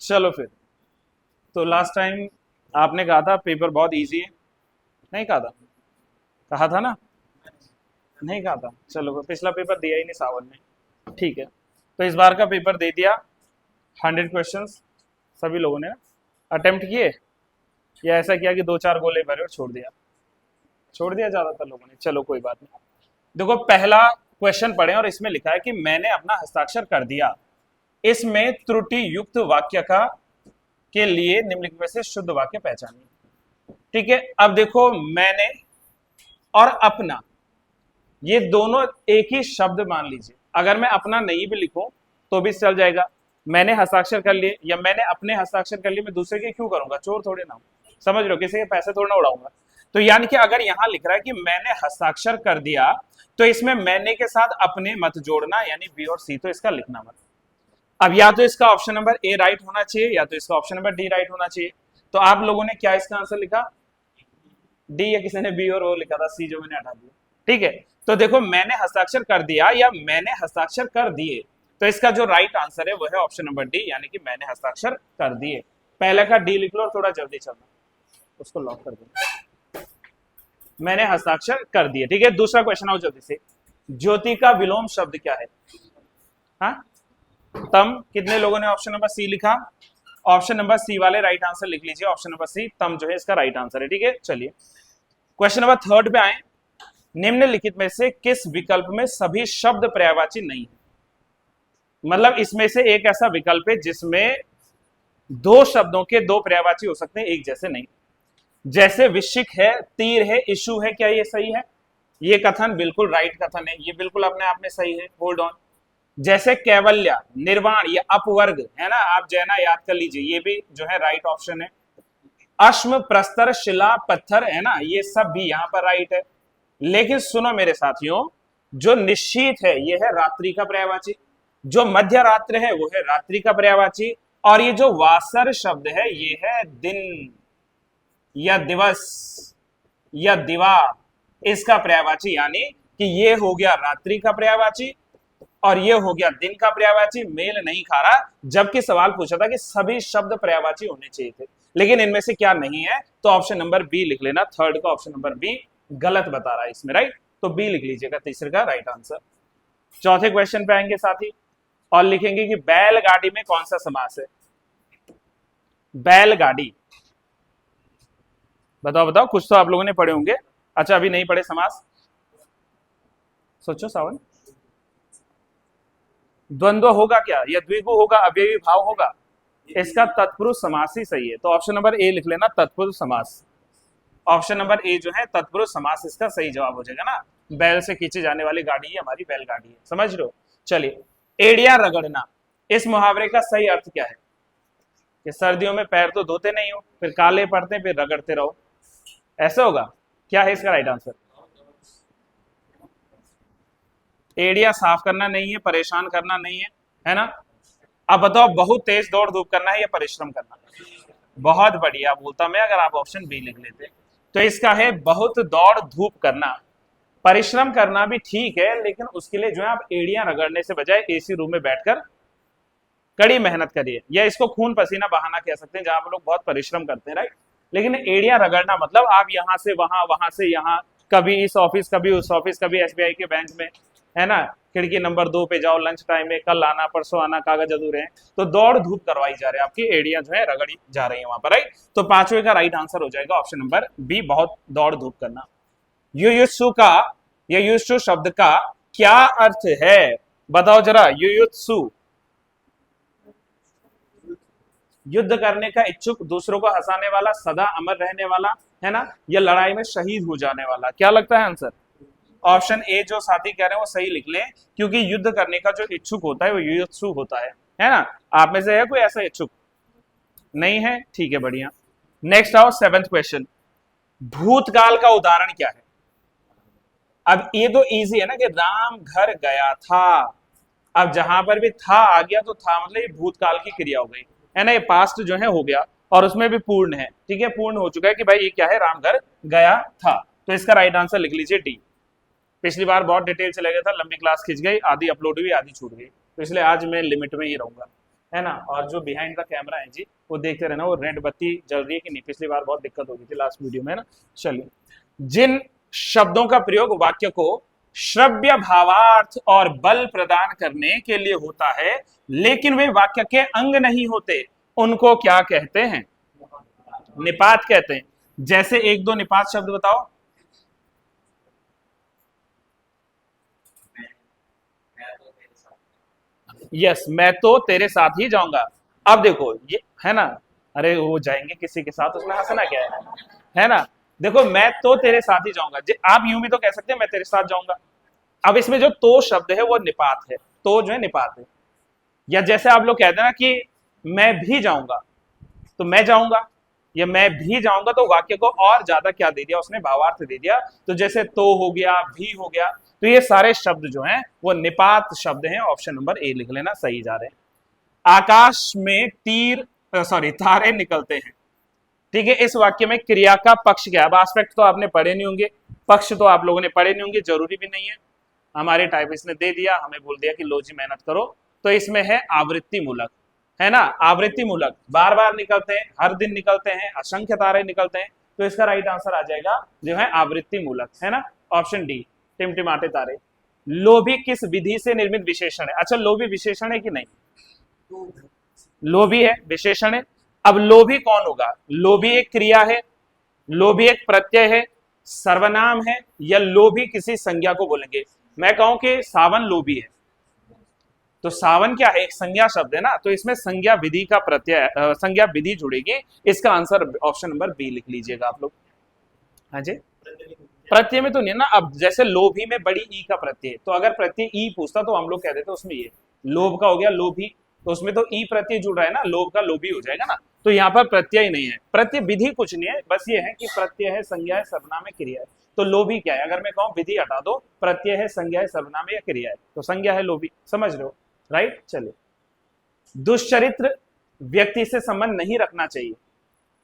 चलो फिर, तो लास्ट टाइम आपने कहा था पेपर बहुत इजी है, नहीं कहा था? कहा था ना? नहीं कहा था? चलो, पिछला पेपर दिया ही नहीं सावन ने, ठीक है। तो इस बार का पेपर दे दिया, 100 क्वेश्चंस सभी लोगों ने अटेम्प्ट किए, या ऐसा किया कि 2-4 गोले भरे और छोड़ दिया ज्यादातर लोगों ने। चलो कोई बात नहीं। देखो पहला क्वेश्चन पढ़े और इसमें लिखा है कि मैंने अपना हस्ताक्षर कर दिया, इसमें त्रुटि युक्त वाक्य का के लिए निम्नलिखित में से शुद्ध वाक्य पहचानिए। ठीक है, अब देखो मैंने और अपना, ये दोनों एक ही शब्द मान लीजिए। अगर मैं अपना नहीं भी लिखूं तो भी चल जाएगा। मैंने हस्ताक्षर कर लिए या मैंने अपने हस्ताक्षर कर लिए, मैं दूसरे के क्यों करूंगा? चोर थोड़े ना हूं, समझ लो, किसी के पैसे थोड़ा ना उड़ाऊंगा। तो यानी कि अगर यहां लिख रहा है कि मैंने हस्ताक्षर कर दिया, तो इसमें मैंने के साथ अपने मत जोड़ना, यानी बी और सी, तो इसका लिखना मत। अब या तो इसका ऑप्शन नंबर ए राइट होना चाहिए या तो इसका ऑप्शन नंबर डी राइट होना चाहिए। तो आप लोगों ने क्या इसका आंसर लिखा? डी, या किसी ने बी और वो लिखा था सी, जो मैंने हटा दिया। ठीक है, तो देखो मैंने हस्ताक्षर कर दिया या मैंने हस्ताक्षर कर दिए, तो इसका जो राइट आंसर है वो है ऑप्शन नंबर डी, यानी कि मैंने हस्ताक्षर कर दिए। पहले का डी लिख लो और थोड़ा जल्दी चलना, उसको लॉक कर दो। मैंने हस्ताक्षर कर दिए। ठीक है, दूसरा क्वेश्चन आओ जल्दी से। ज्योति का विलोम शब्द क्या है? हाँ, तम। कितने लोगों ने ऑप्शन नंबर सी लिखा? ऑप्शन नंबर सी वाले राइट आंसर लिख लीजिए, ऑप्शन नंबर सी, तम जो है इसका राइट आंसर है। ठीक है, चलिए क्वेश्चन नंबर 3 पे आए। निम्नलिखित में से किस विकल्प में सभी शब्द पर्यायवाची नहीं है? मतलब इसमें से एक ऐसा विकल्प है जिसमें दो शब्दों के दो पर्यायवाची हो सकते हैं, एक जैसे नहीं। जैसे विशिक है, तीर है, इशू है, क्या ये सही है? ये कथन बिल्कुल राइट कथन है, ये बिल्कुल अपने आप में सही है, होल्ड ऑन। जैसे कैवल्य, निर्वाण, ये अपवर्ग है ना, आप जैना याद कर लीजिए, ये भी जो है राइट ऑप्शन है। अश्म, प्रस्तर, शिला, पत्थर, है ना, ये सब भी यहां पर राइट है। लेकिन सुनो मेरे साथियों, जो निश्चित है ये है रात्रि का पर्यायवाची, जो मध्य रात्र है वो है रात्रि का पर्यायवाची, और ये जो वासर शब्द है ये है दिन या दिवस या दिवा, इसका पर्यायवाची, यानी कि ये हो गया रात्रि का पर्यायवाची और ये हो गया दिन का पर्यायवाची, मेल नहीं खा रहा। जबकि सवाल पूछा था कि सभी शब्द पर्यायवाची होने चाहिए थे, लेकिन इनमें से क्या नहीं है, तो ऑप्शन नंबर बी लिख लेना। थर्ड का ऑप्शन नंबर बी गलत बता रहा है इसमें, राइट, तो बी लिख लीजिएगा तीसरे का राइट आंसर। चौथे क्वेश्चन पे आएंगे साथी और लिखेंगे कि बैलगाड़ी में कौन सा समास है? बैलगाड़ी, बताओ बताओ, कुछ तो आप लोगों ने पढ़े होंगे। अच्छा, अभी नहीं पढ़े समास? सोचो सावन। द्वंद्व होगा क्या, या द्विगु होगा, अव्ययी भाव होगा? इसका तत्पुरुष समास ही सही है, तो ऑप्शन नंबर ए लिख लेना, तत्पुरुष समास। ऑप्शन नंबर ए जो है तत्पुरुष समास इसका सही जवाब हो जाएगा ना। बैल से खींची जाने वाली गाड़ी है हमारी बैलगाड़ी है, समझ लो। चलिए, एड़िया रगड़ना, इस मुहावरे का सही अर्थ क्या है? कि सर्दियों में पैर तो धोते नहीं हो, फिर काले पड़ते फिर रगड़ते रहो, ऐसा होगा? क्या है इसका राइट आंसर? एड़िया साफ करना नहीं है, परेशान करना नहीं है ना? अब बताओ, बहुत तेज दौड़ धूप करना है या परिश्रम करना? बहुत बढ़िया बोलता मैं, अगर आप ऑप्शन बी लिख लेते। तो इसका है बहुत दौड़ धूप करना। परिश्रम करना भी ठीक है, लेकिन उसके लिए जो है आप एड़ियां रगड़ने से बजाय एसी रूम में बैठकर कड़ी मेहनत करिए, या इसको खून पसीना बहाना कह सकते हैं, जहां पर लोग बहुत परिश्रम करते हैं, राइट। लेकिन एड़ियां रगड़ना मतलब आप यहां से वहां, वहां से यहां, कभी इस ऑफिस कभी उस ऑफिस, कभी एसबीआई के बैंक में, है ना, खिड़की नंबर 2 पे जाओ, लंच टाइम में, कल आना, परसों आना, कागज अधूरे हैं, तो दौड़ धूप करवाई जा रही है, आपकी एड़ियां जो है रगड़ी जा रही है वहां पर, राइट। तो पांचवे का राइट आंसर हो जाएगा ऑप्शन नंबर बी, बहुत दौड़ धूप करना। युयुत्सु का या युयुत्सु शब्द का क्या अर्थ है? बताओ जरा। युयुत्सु, युद्ध करने का इच्छुक, दूसरों को हंसाने वाला, सदा अमर रहने वाला, है ना, या लड़ाई में शहीद हो जाने वाला? क्या लगता है आंसर? ऑप्शन ए जो साथी कह रहे हैं वो सही लिख लें, क्योंकि युद्ध करने का जो इच्छुक होता है वो युयुत्सु होता है ना। आप में से है कोई ऐसा इच्छुक? नहीं है, ठीक है, बढ़िया। नेक्स्ट आओ, 7th क्वेश्चन। भूतकाल का उदाहरण क्या है? अब ये तो इजी है ना, कि राम घर गया था। अब जहां पर भी था आ गया तो था मतलब ये भूतकाल की क्रिया हो गई, है ना, ये पास्ट जो है हो गया, और उसमें भी पूर्ण है। ठीक है, पूर्ण हो चुका है कि भाई ये क्या है, राम घर गया था। तो इसका राइट आंसर लिख लीजिए डी। पिछली बार बहुत डिटेल चला गया था, लंबी क्लास खिंच गई, आधी अपलोड हुई आधी छूट गई, तो इसलिए आज मैं लिमिट में ही रहूंगा, है ना। और जो बिहाइंड द कैमरा है जी, वो देखते रहना वो रेड बत्ती जल रही है कि नहीं। पिछली बार बहुत दिक्कत हो गई थी लास्ट वीडियो में, है ना। चलिए, जिन शब्दों का प्रयोग वाक्य को श्रव्य भावार्थ और बल प्रदान करने के लिए होता है लेकिन वे वाक्य के अंग नहीं होते, उनको क्या कहते हैं? निपात कहते हैं। जैसे एक दो निपात शब्द बताओ। यस, मैं तो तेरे साथ ही जाऊंगा। अब देखो ये है ना, अरे वो जाएंगे किसी के साथ, उसमें हंसना क्या है ना। देखो, मैं तो तेरे साथ ही जाऊंगा, आप यूं भी तो कह सकते हैं मैं तेरे साथ जाऊंगा। अब इसमें जो तो शब्द है वो निपात है, तो जो है निपात है। या जैसे आप लोग कहते हैं ना कि मैं भी जाऊंगा, तो मैं जाऊंगा या मैं भी जाऊंगा, तो वाक्य को और ज्यादा क्या दे दिया उसने? भावार्थ दे दिया। तो जैसे तो हो गया, भी हो गया, तो ये सारे शब्द जो हैं वो निपात शब्द हैं। ऑप्शन नंबर ए लिख लेना, सही जा रहे हैं। आकाश में तारे निकलते हैं। ठीक है, इस वाक्य में क्रिया का पक्ष क्या है? अब एस्पेक्ट तो आपने पढ़े नहीं होंगे, पक्ष तो आप लोगों ने पढ़े नहीं होंगे, जरूरी भी नहीं है। हमारे टाइपिस्ट ने दे दिया, हमें बोल दिया कि लो जी मेहनत करो। तो इसमें है आवृत्ति मूलक, है ना। आवृत्ति मूलक बार बार निकलते हैं, हर दिन निकलते हैं, असंख्य तारे निकलते हैं, तो इसका राइट आंसर आ जाएगा जो है आवृत्ति मूलक, है ना, ऑप्शन डी, टिमटिमाते तारे। लोभी किस विधि से निर्मित विशेषण है? अच्छा, लोभी विशेषण है कि नहीं? लोभी है, विशेषण है। अब लोभी कौन होगा? लोभी एक क्रिया है, लोभी एक प्रत्यय है, सर्वनाम है, या लोभी किसी संज्ञा को बोलेंगे? मैं कहूं कि सावन लोभी है, तो सावन क्या है? एक संज्ञा शब्द है ना, तो इसमें संज्ञा विधि का प्रत्यय, संज्ञा विधि जुड़ेगी। इसका आंसर ऑप्शन नंबर बी लिख लीजिएगा आप लोग। हाँ जी, प्रत्यय में तो नहीं ना। अब जैसे लोभी में बड़ी ई का प्रत्यय, तो अगर प्रत्यय ई पूछता तो हम लोग कह देते उसमें ये लोभ का हो गया लोभी, तो उसमें तो ई प्रत्यय जुड़ रहा है ना, लोभ का लोभी हो जाएगा ना। तो यहाँ पर प्रत्यय नहीं है, प्रत्यय विधि कुछ नहीं है, बस ये है कि प्रत्यय है, संज्ञा है, सर्वनाम है, क्रिया है। तो लोभी क्या है? अगर मैं कहूँ विधि हटा दो, प्रत्यय है, संज्ञा है, सर्वनाम है या क्रिया है, तो संज्ञा है लोभी। समझ रहे हो? राइट। चलिए, दुष्चरित्र व्यक्ति से संबंध नहीं रखना चाहिए।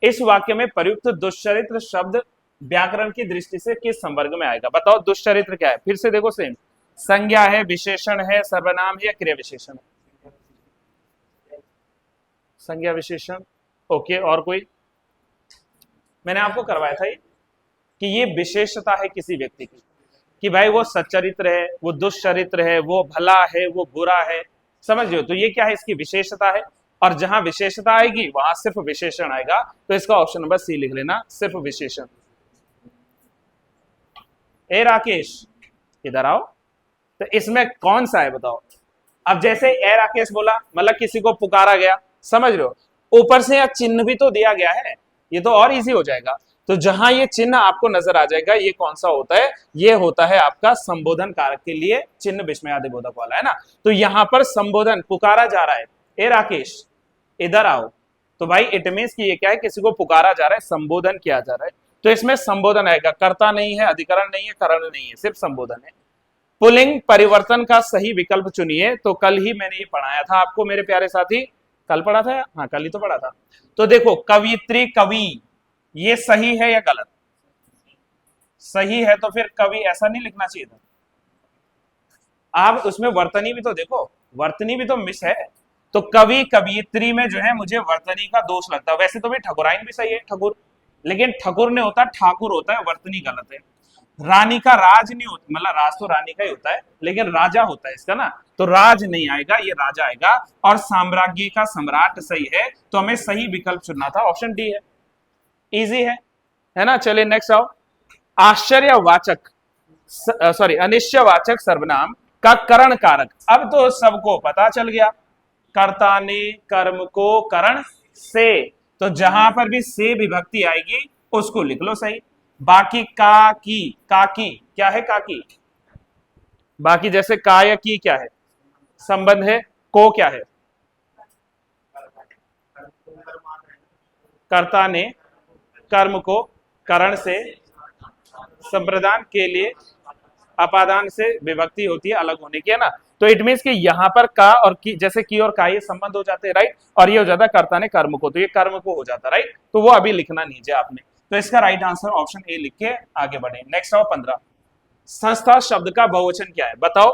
इस वाक्य में प्रयुक्त दुष्चरित्र शब्द व्याकरण की दृष्टि से किस संवर्ग में आएगा? बताओ, दुष्चरित्र क्या है? फिर से देखो, सेम संज्ञा है, विशेषण है, सर्वनाम है या क्रिया विशेषण है? संज्ञा विशेषण। ओके, और कोई? मैंने आपको करवाया था ये कि ये विशेषता है किसी व्यक्ति की, कि भाई वो सच्चरित्र है, वो दुष्चरित्र है, वो भला है, वो बुरा है। समझ रहे हो? तो ये क्या है? इसकी विशेषता है। और जहां विशेषता आएगी वहां सिर्फ विशेषण आएगा, तो इसका ऑप्शन नंबर सी लिख लेना, सिर्फ विशेषण। ए राकेश, इधर आओ। तो इसमें कौन सा है बताओ? अब जैसे ए राकेश बोला, मतलब किसी को पुकारा गया, समझ रहे हो? ऊपर से या चिन्ह भी तो दिया गया है, ये तो और इजी हो जाएगा। तो जहां ये चिन्ह आपको नजर आ जाएगा, ये कौन सा होता है? ये होता है आपका संबोधन कारक के लिए चिन्ह विस्मयादिबोधक वाला, है ना। तो यहां पर संबोधन, पुकारा जा रहा है, ए राकेश इधर आओ, तो भाई इट मींस कि ये क्या है? किसी को पुकारा जा रहा है, संबोधन किया जा रहा है, तो इसमें संबोधन आएगा। कर्ता नहीं है, अधिकरण नहीं है, करण नहीं है, सिर्फ संबोधन है। पुल्लिंग परिवर्तन का सही विकल्प चुनिए। तो कल ही मैंने ये पढ़ाया था आपको मेरे प्यारे साथी, कल पढ़ा था, हाँ कल ही तो पढ़ा था। तो देखो, कवित्री, कवि, ये सही है या गलत? सही है, तो फिर कवि ऐसा नहीं लिखना चाहिए था। आप उसमें वर्तनी भी तो देखो, वर्तनी भी तो मिस है। तो कवि कवियत्री में जो है मुझे वर्तनी का दोष लगता है। वैसे तो भी ठकुराइन भी सही है, ठकुर, लेकिन ठकुर ने होता, ठाकुर होता है, वर्तनी गलत है। रानी का राज नहीं होता, मतलब राज तो रानी का ही होता है, लेकिन राजा होता है इसका ना, तो राज नहीं आएगा, ये राजा आएगा। और साम्राज्य का सम्राट सही है, तो हमें सही विकल्प चुनना था, ऑप्शन डी है। इजी है ना। चलिए नेक्स्ट आओ। आश्चर्यवाचक अनिश्चयवाचक सर्वनाम का करण कारक। अब तो सबको पता चल गया, कर्ता ने कर्म को करण से, तो जहां पर भी से विभक्ति आएगी उसको लिख लो सही। बाकी का की, काकी क्या है? काकी, बाकी जैसे का या की क्या है? संबंध है। को क्या है? कर्ता ने कर्म को करण से, संप्रदान के लिए अपादान से विभक्ति होती है, अलग होने की, है ना। तो इट मींस कि यहां पर का और की, जैसे की और का ये संबंध हो जाते हैं, राइट। और ये हो जाता है कर्ता ने कर्म को, तो ये कर्म को हो जाता है, राइट। तो वो अभी लिखना नीचे आपने। तो इसका राइट आंसर ऑप्शन ए लिख के आगे बढ़े। नेक्स्ट आओ 15। संस्था शब्द का बहुवचन क्या है? बताओ।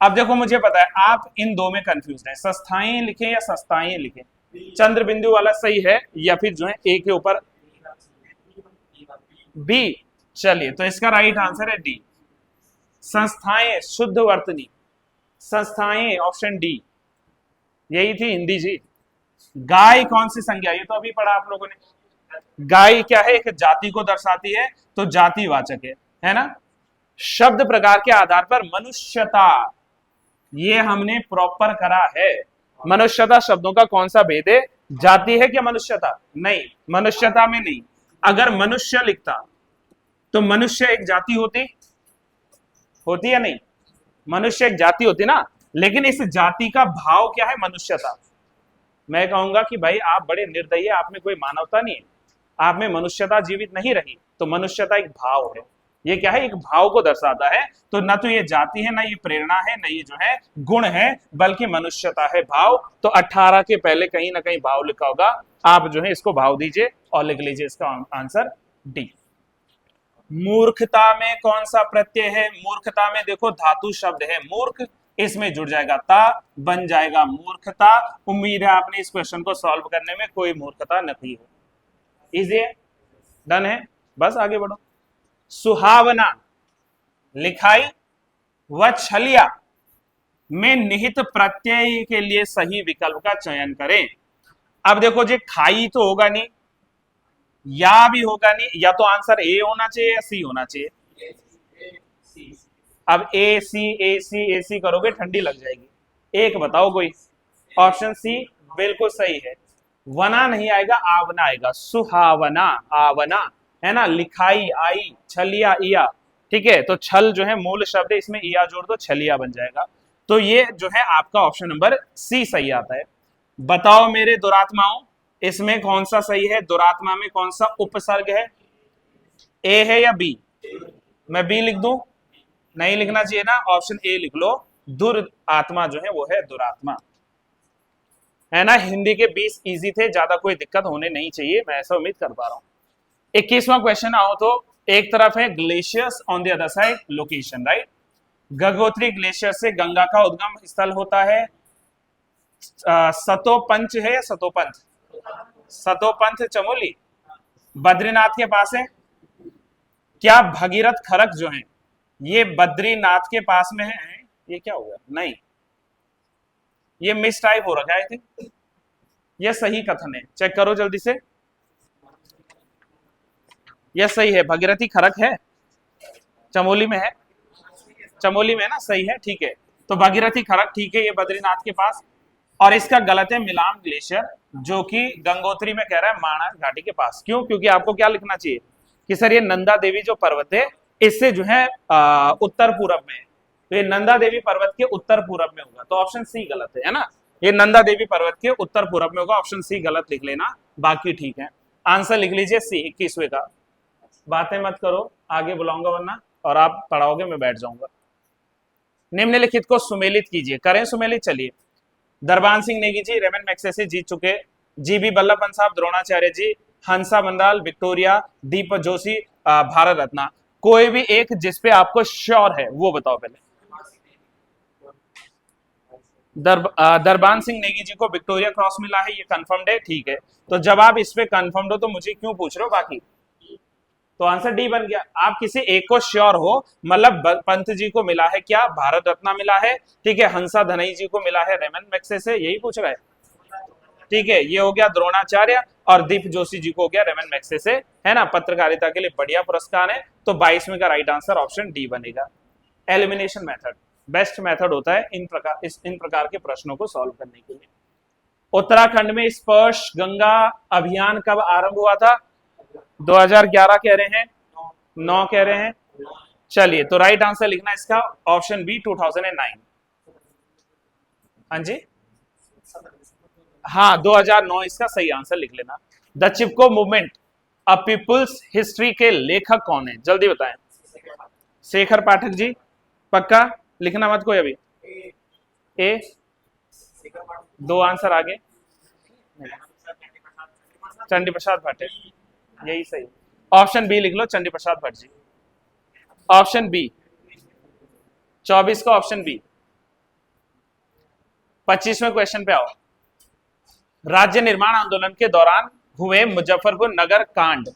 अब देखो मुझे पता है आप इन दो में कंफ्यूज हैं, संस्थाएं लिखें या संस्थाएं लिखें। चंद्र बिंदु वाला सही है या फिर जो है ए के ऊपर बी। चलिए तो इसका राइट आंसर है डी, संस्थाएं शुद्ध वर्तनी, संस्थाएं ऑप्शन डी, यही थी हिंदी जी। गाय कौन सी संज्ञा, ये तो अभी पढ़ा आप लोगों ने। गाय क्या है, एक जाति को दर्शाती है, तो जातिवाचक है ना। शब्द प्रकार के आधार पर मनुष्यता, ये हमने प्रॉपर करा है। मनुष्यता शब्दों का कौन सा भेद है, जाति है क्या मनुष्यता, नहीं मनुष्यता में नहीं। अगर मनुष्य लिखता तो मनुष्य एक जाति होती या नहीं, मनुष्य एक जाति होती ना, लेकिन इस जाति का भाव क्या है, मनुष्यता। मैं कहूंगा कि भाई आप बड़े निर्दयी, आप में कोई मानवता नहीं है, आप में मनुष्यता जीवित नहीं रही। तो मनुष्यता एक भाव है, ये क्या है, एक भाव को दर्शाता है। तो ना तो ये जाति है, ना ये प्रेरणा है, ना ये जो है गुण है, बल्कि मनुष्यता है, भाव। तो 18 के पहले कहीं ना कहीं भाव लिखा होगा, आप जो है इसको भाव दीजिए और लिख लीजिए इसका आंसर डी। मूर्खता में कौन सा प्रत्यय है, मूर्खता में देखो धातु शब्द है मूर्ख, इसमें जुड़ जाएगा ता, बन जाएगा मूर्खता। उम्मीद है आपने इस क्वेश्चन को सॉल्व करने में कोई मूर्खता नहीं हो। इजी है, डन है, बस आगे बढ़ो। सुहावना, लिखाई व छलिया में निहित प्रत्यय के लिए सही विकल्प का चयन करें। अब देखो जी, खाई तो होगा नहीं, या भी होगा नहीं, या तो आंसर ए होना चाहिए या सी होना चाहिए। अब ए सी करोगे ठंडी लग जाएगी, एक बताओ कोई। ऑप्शन सी बिल्कुल सही है, वना नहीं आएगा, आवना आएगा। सुहावना, आवना है ना, लिखाई आई, छलिया इया, ठीक है। तो छल जो है मूल शब्द है, इसमें इया जोड़ दो, छलिया बन जाएगा। तो ये जो है आपका ऑप्शन नंबर सी सही आता है। बताओ मेरे दुरात्माओं, इसमें कौन सा सही है, दुरात्मा में कौन सा उपसर्ग है, ए है या बी। मैं बी लिख दूं, नहीं लिखना चाहिए ना, ऑप्शन ए लिख लो। दुर आत्मा जो है वो है दुरात्मा, है ना। हिंदी के 20 इजी थे, ज्यादा कोई दिक्कत होने नहीं चाहिए, मैं ऐसा उम्मीद कर पा रहा हूं। 21वां क्वेश्चन आओ तो, एक तरफ है glaciers, on the other side location, right. Gangotri glacier से गंगा का उद्गम स्थल होता है। सतोपंच है या सतोपंथ, सतोपंथ चमोली बद्रीनाथ के पास है। क्या भगीरथ खरक जो है ये बद्रीनाथ के पास में है, ये क्या हो गया, नहीं ये मिस टाइप हो रखा है, आई थिंक ये सही कथन है, चेक करो जल्दी से। यह सही है, भगीरथी खरक है, चमोली में है, चमोली में है ना, सही है, ठीक है। तो भगीरथी खरक ठीक है, ये बद्रीनाथ के पास। और इसका गलत है मिलान ग्लेशियर, जो कि गंगोत्री में कह रहा है माणा घाटी के पास। क्यों, क्योंकि आपको क्या लिखना चाहिए कि सर ये नंदा देवी जो पर्वत है इससे जो है उत्तर पूरब में है, तो ये नंदा देवी पर्वत के उत्तर पूरब में होगा, तो ऑप्शन सी गलत है ना। ये नंदा देवी पर्वत के उत्तर पूरब में होगा, ऑप्शन सी गलत लिख लेना, बाकी ठीक है। आंसर लिख लीजिए सी 21वें का। बातें मत करो, आगे बुलाऊंगा वरना, और आप पढ़ाओगे मैं बैठ जाऊंगा। निम्नलिखित को सुमेलित कीजिए, करें सुमेलित, चलिए। दरबान सिंह नेगी जी रेमन मैग्सेसे जीत चुके, जीबी बल्लभ पंत साहब द्रोणाचार्य जी, हंसा मंडाल, विक्टोरिया, दीपक जोशी, भारत रत्ना। कोई भी एक जिसपे आपको श्योर है वो बताओ पहले। दरबान सिंह नेगी जी को विक्टोरिया क्रॉस मिला है, ये कंफर्म्ड है, ठीक है। तो जब आप इस पे कंफर्म्ड हो तो मुझे क्यों पूछ रहे हो बाकी, तो आंसर डी बन गया। आप किसी एक को श्योर हो, मतलब पंत जी को मिला है क्या, भारत रत्ना मिला है, ठीक है, हंसा धनई जी को मिला है रेमन मैग्सेसे, यही पूछ रहा है, ठीक है। ये हो गया द्रोणाचार्य, और दीप जोशी जी को हो गया रेमन मैग्सेसे, है ना। पत्रकारिता के लिए बढ़िया पुरस्कार है, तो 22वें का राइट आंसर ऑप्शन डी बनेगा। एलिमिनेशन मेथड बेस्ट मेथड होता है इन प्रकार के प्रश्नों को सॉल्व करने के लिए। उत्तराखंड में स्पर्श गंगा अभियान कब आरंभ हुआ था, 2011 कह रहे हैं, 9 कह रहे हैं। चलिए तो राइट आंसर लिखना इसका ऑप्शन बी 2009। हाँ जी, हाँ 2009 इसका सही आंसर लिख लेना। The Chipko movement a people's history के लेखक कौन है, जल्दी बताएं। शेखर पाठक जी, पक्का लिखना मत कोई अभी। ए, 2 आंसर आगे, चंडी प्रसाद भट्ट, यही सही। ऑप्शन बी लिख लो, चंडी प्रसाद भट्ट जी। ऑप्शन बी 24 का ऑप्शन बी, 25वें क्वेश्चन पे आओ। राज्य निर्माण आंदोलन के दौरान हुए मुजफ्फरपुर नगर कांड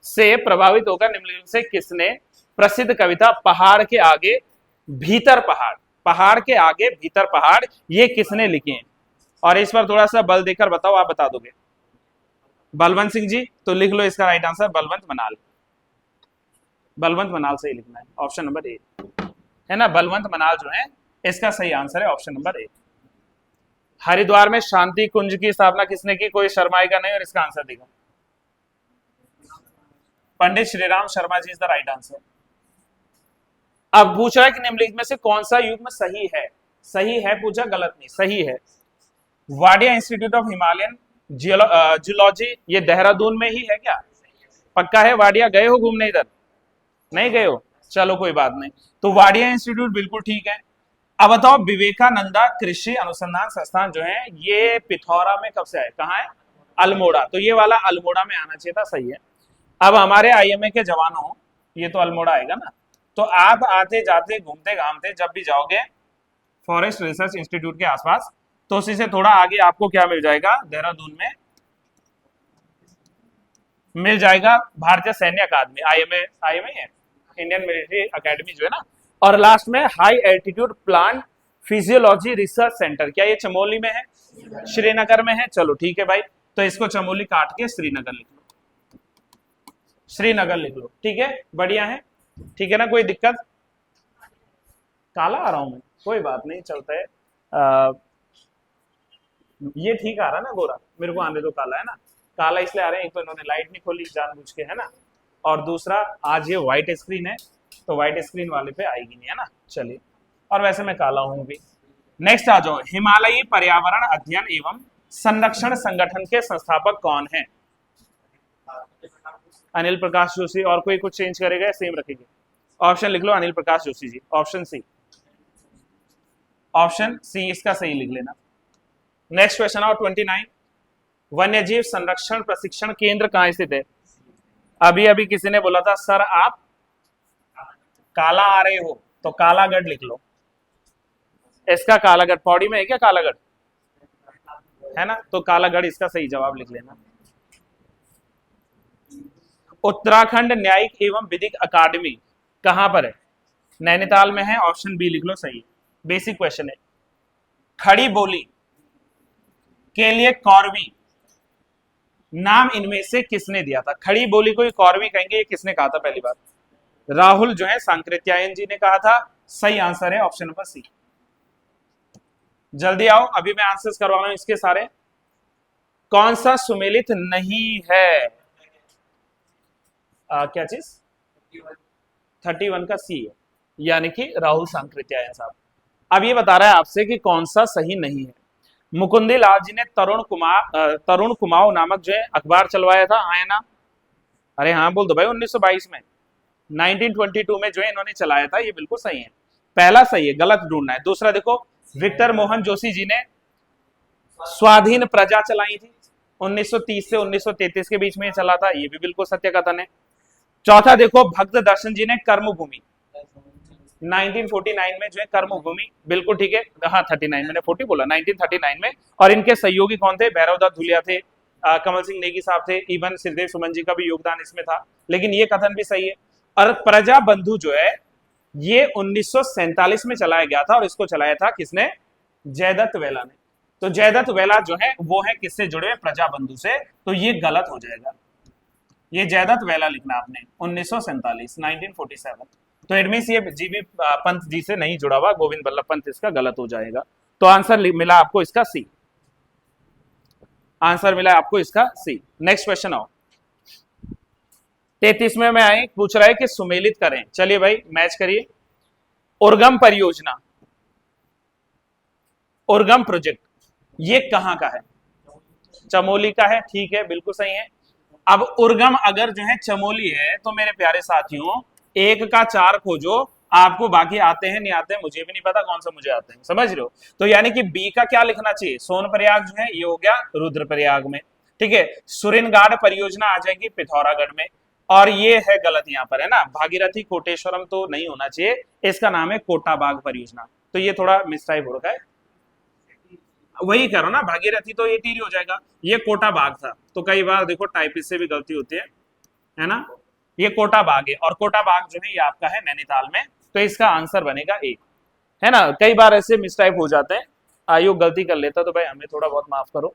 से प्रभावित होकर निम्नलिखित से किसने प्रसिद्ध कविता पहाड़ के आगे भीतर पहाड़, पहाड़ के आगे भीतर पहाड़, ये किसने लिखी है? और इस पर थोड़ा सा बल देकर बताओ, आप बता दोगे। बलवंत सिंह जी, तो लिख लो इसका राइट आंसर बलवंत मनाल। बलवंत मनाल सही लिखना है, ऑप्शन नंबर ए है ना, बलवंत मनाल जो है इसका सही आंसर है ऑप्शन नंबर ए। हरिद्वार में शांति कुंज की स्थापना किसने की? कोई शर्माएगा नहीं और इसका आंसर देगा। पंडित Shriram Sharma ji is the right answer. अब पूछ रहा है कि निम्नलिखित में से कौन सा युग्म सही है? सही है पूछा, गलत नहीं, सही है। Wadia institute of Himalayan geology ये देहरादून में ही है क्या? पक्का है? वाडिया गए हो घूमने? इधर नहीं गए हो, चलो कोई बात नहीं। तो वाडिया इंस्टीट्यूट बिल्कुल ठीक है। अब बताओ विवेकानंदा कृषि अनुसंधान संस्थान जो है ये पिथौरा में कब से आए? कहाँ है? अल्मोड़ा। तो ये वाला अल्मोड़ा में आना चाहिए था, सही है। अब हमारे आईएमए के जवानों, ये तो अल्मोड़ा आएगा ना, तो आप आते जाते घूमते घामते जब भी जाओगे फॉरेस्ट रिसर्च इंस्टीट्यूट के आसपास, तो उसी से थोड़ा आगे आपको क्या मिल जाएगा? देहरादून में मिल जाएगा भारतीय सैन्य अकादमी, आईएमए, आईएमए है इंडियन मिलिट्री अकेडमी जो है ना। और लास्ट में high altitude plant physiology research centre, क्या ये चमोली में है? श्रीनगर में है। चलो ठीक है भाई, तो इसको चमोली काट के श्रीनगर लिख लो, श्रीनगर लिख लो, ठीक है, बढ़िया है, ठीक है ना, कोई दिक्कत? काला आ रहा हूं मैं, कोई बात नहीं, चलता है। ये ठीक आ रहा ना गोरा, मेरे को आने दो, काला है ना। काला इसलिए आ रहे हैं, एक तो इन्होंने लाइट नहीं खोली जानबूझ के, है ना, और दूसरा आज ये व्हाइट स्क्रीन है तो व्हाइट स्क्रीन वाले पे आएगी नहीं, है ना। चलिए, और वैसे मैं काला हूं भी। नेक्स्ट आ जाओ, हिमालयी पर्यावरण अध्ययन एवं संरक्षण संगठन के संस्थापक कौन है? अनिल प्रकाश जोशी। और कोई कुछ चेंज करेगा? सेम रखेंगे। ऑप्शन लिख लो, Anil Prakash Joshi ji, option C, option C इसका सही लिख लेना। नेक्स्ट क्वेश्चन आओ 29, वन्यजीव संरक्षण प्रशिक्षण केंद्र कहां स्थित है? अभी अभी किसी ने बोला था सर आप काला आ रहे हो, तो कालागढ़ लिख लो, इसका कालागढ़ पौड़ी में है क्या? कालागढ़ है ना, तो कालागढ़ इसका सही जवाब लिख लेना। उत्तराखंड न्यायिक एवं विधिक अकादमी कहां पर है? नैनीताल में है, ऑप्शन बी लिख लो, सही। बेसिक क्वेश्चन है। खड़ी बोली के लिए कौरवी नाम इनमें से किसने दिया था? खड़ी बोली को कौरवी कहेंगे, ये किसने कहा था? पहली बार राहुल जो है सांकृत्यायन जी ने कहा था। सही आंसर है ऑप्शन नंबर सी। जल्दी आओ, अभी मैं आंसर्स करवा रहा हूं इसके सारे। कौन सा सुमेलित नहीं है? क्या चीज? 31 का सी है, यानी कि राहुल सांकृत्यायन साहब। अब ये बता रहा है आपसे कि कौन सा सही नहीं है। मुकुंदी लाल जी ने तरुण कुमाऊं नामक जो है अखबार चलवाया था, आया ना? अरे हाँ बोल दो भाई, 1922 में, 1922 में जो है इन्होंने चलाया था, ये बिल्कुल सही है। पहला सही है, गलत ढूंढना है। दूसरा देखो, विक्टर मोहन जोशी जी ने स्वाधीन प्रजा चलाई थी, 1930 से 1933 के बीच में ये चला था, ये भी बिल्कुल सत्य कथन है। चौथा देखो, भक्त दर्शन जी ने कर्मभूमि 1949 में जो है कर्मभूमि, बिल्कुल ठीक है। हाँ 39, मैंने 40 बोला, 1939 में। और इनके सहयोगी कौन थे? भैरवदास धुलिया थे, कमल सिंह नेगी साहब थे, इवन श्रीदेव सुमन जी का भी योगदान इसमें था, लेकिन ये कथन भी सही है। और प्रजा बंधु जो है ये 1947 में चलाया गया था, और इसको चलाया था किसने? जयदत्त वेला ने। तो जयदत्त वेला जो है वो है किससे जुड़े हुए? प्रजा बंधु से, तो ये गलत हो जाएगा। ये जयदत्त वेला लिखना आपने, 1947, 1947। तो एडमिस ये जीबी पंत जी से नहीं जुड़ा हुआ, गोविंद बल्लभ पंत, इसका गलत हो जाएगा। तो आंसर मिला आपको इसका सी, आंसर मिला आपको इसका सी। नेक्स्ट क्वेश्चन आओ, 33 में आए, पूछ रहा है कि सुमेलित करें। चलिए भाई मैच करिए। उर्गम परियोजना, उर्गम प्रोजेक्ट, ये कहां का है? चमोली का है, ठीक है, बिल्कुल सही है। अब उर्गम अगर जो है चमोली है, तो मेरे प्यारे साथियों 1 का 4 खोजो, आपको बाकी आते हैं नहीं आते हैं मुझे भी नहीं पता, कौन सा मुझे आते हैं, समझ रहे हो? तो यानी कि बी का क्या लिखना चाहिए? सोनप्रयाग जो है ये हो गया रुद्रप्रयाग में, ठीक है। सुरिनगाड़ परियोजना आ जाएगी पिथौरागढ़ में, और ये है गलत यहाँ पर, है ना, भागीरथी कोटेश्वरम तो नहीं होना चाहिए, इसका नाम है कोटाबाग परियोजना। तो ये थोड़ा मिसटाइप हो रखा है, वही करो ना, भागीरथी तो ये टिहरी हो जाएगा। ये कोटा बाग था, तो कई बार देखो टाइपिस्ट से भी गलती होती है ना। ये कोटा बाग है, और कोटा बाग जो है ये आपका है नैनीताल में, तो इसका आंसर बनेगा ए, है ना। कई बार ऐसे मिसटाइप हो जाते हैं, आयोग गलती कर लेता तो भाई हमें थोड़ा बहुत माफ करो।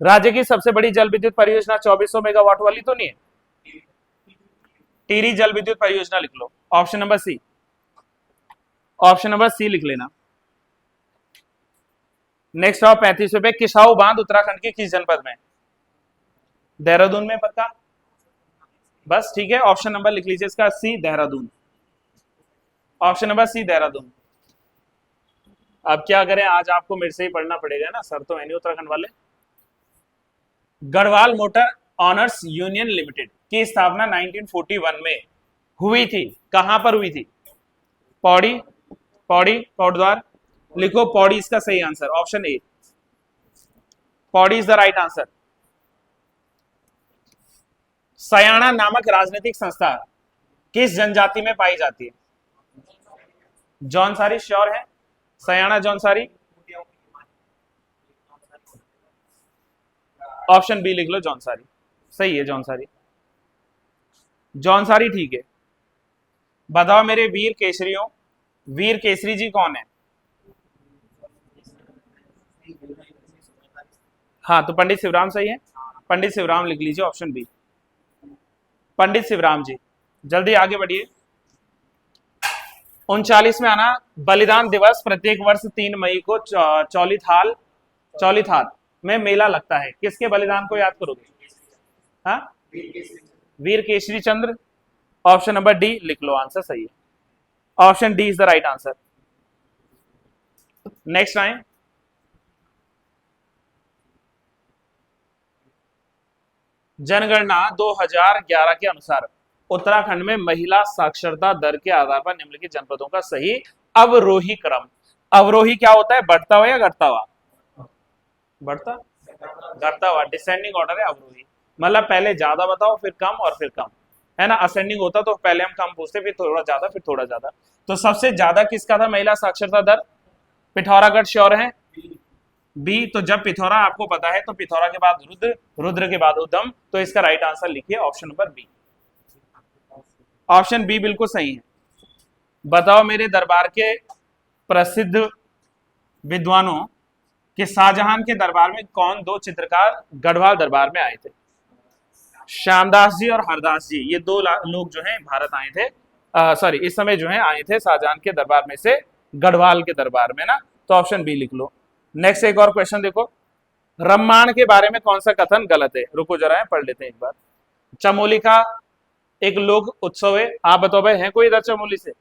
राज्य की सबसे बड़ी जल विद्युत परियोजना 2400 मेगावाट वाली तो नहीं है? टिहरी जल विद्युत परियोजना लिख लो, option number C, option number C लिख लेना। नेक्स्ट ऑफ 35 पे, किसाऊ बांध उत्तराखंड के किस जनपद में? देहरादून में, पक्का? बस ठीक है, ऑप्शन नंबर लिख लीजिए इसका C, Dehradun. Option number C, Dehradun. अब क्या करें, आज आपको मेरे से ही पढ़ना पड़ेगा ना, सर तो है नहीं उत्तराखंड वाले। Garhwal motor honours union limited की स्थापना 1941 में हुई थी, कहां पर हुई थी? पौड़ी, पौड़ी, कोटद्वार। लिखो पौड़ी इसका सही answer, option A, Pauri is the right answer. Sayana नामक राजनीतिक संस्था किस जनजाति में पाई जाती है? जौनसारी, श्योर है? सयाना जौनसारी, ऑप्शन बी लिख लो, जौनसारी सही है, जौनसारी, जौनसारी ठीक है। बताओ मेरे वीर केसरियों, वीर केसरी जी कौन है? हाँ, तो पंडित शिवराम सही है, पंडित शिवराम लिख लीजिए, ऑप्शन बी, पंडित शिवराम जी। जल्दी आगे बढ़िए। 39 में आना, बलिदान दिवस प्रत्येक वर्ष 3 मई को चौलीथाल में मेला लगता है, किसके बलिदान को याद करोगे? हाँ, वीर केसरी चंद्र, ऑप्शन नंबर डी लिख लो, आंसर सही है, option D is the right answer. Next आए, जनगणना 2011 के अनुसार उत्तराखंड में महिला साक्षरता दर के आधार पर निम्नलिखित जनपदों का सही अवरोही क्रम, अवरोही क्या होता है, बढ़ता हुआ या घटता हुआ? बढ़ता, घटता हुआ, डिसेंडिंग ऑर्डर है अवरोही, मतलब पहले ज्यादा बताओ फिर कम और फिर कम, है ना। असेंडिंग होता तो पहले हम कम पूछते, फिर थोड़ा ज्यादा, फिर थोड़ा ज्यादा। तो सबसे ज्यादा किसका था महिला साक्षरता दर? पिथौरागढ़, श्योर है? बी, तो जब पिथौरा आपको पता है तो पिथौरा के बाद रुद्र, रुद्र के बाद उद्यम, तो इसका राइट आंसर लिखिए option number B, option B बिल्कुल सही है। बताओ मेरे दरबार के प्रसिद्ध विद्वानों कि शाहजहां के दरबार में कौन दो चित्रकार गढ़वाल दरबार में आए थे? श्यामदास जी और हरदास जी, ये दो लोग जो हैं भारत आए थे, सॉरी इस समय जो है आए थे शाहजहां के दरबार में से गढ़वाल के दरबार में ना, तो ऑप्शन बी लिख लो। नेक्स्ट एक और क्वेश्चन देखो, रम्माण के बारे में कौन सा कथन गलत है? रुको जरा पढ़ लेते हैं एक बार। चमोली का एक लोक उत्सव है, आप बताओ भाई है कोई इधर चमोली से?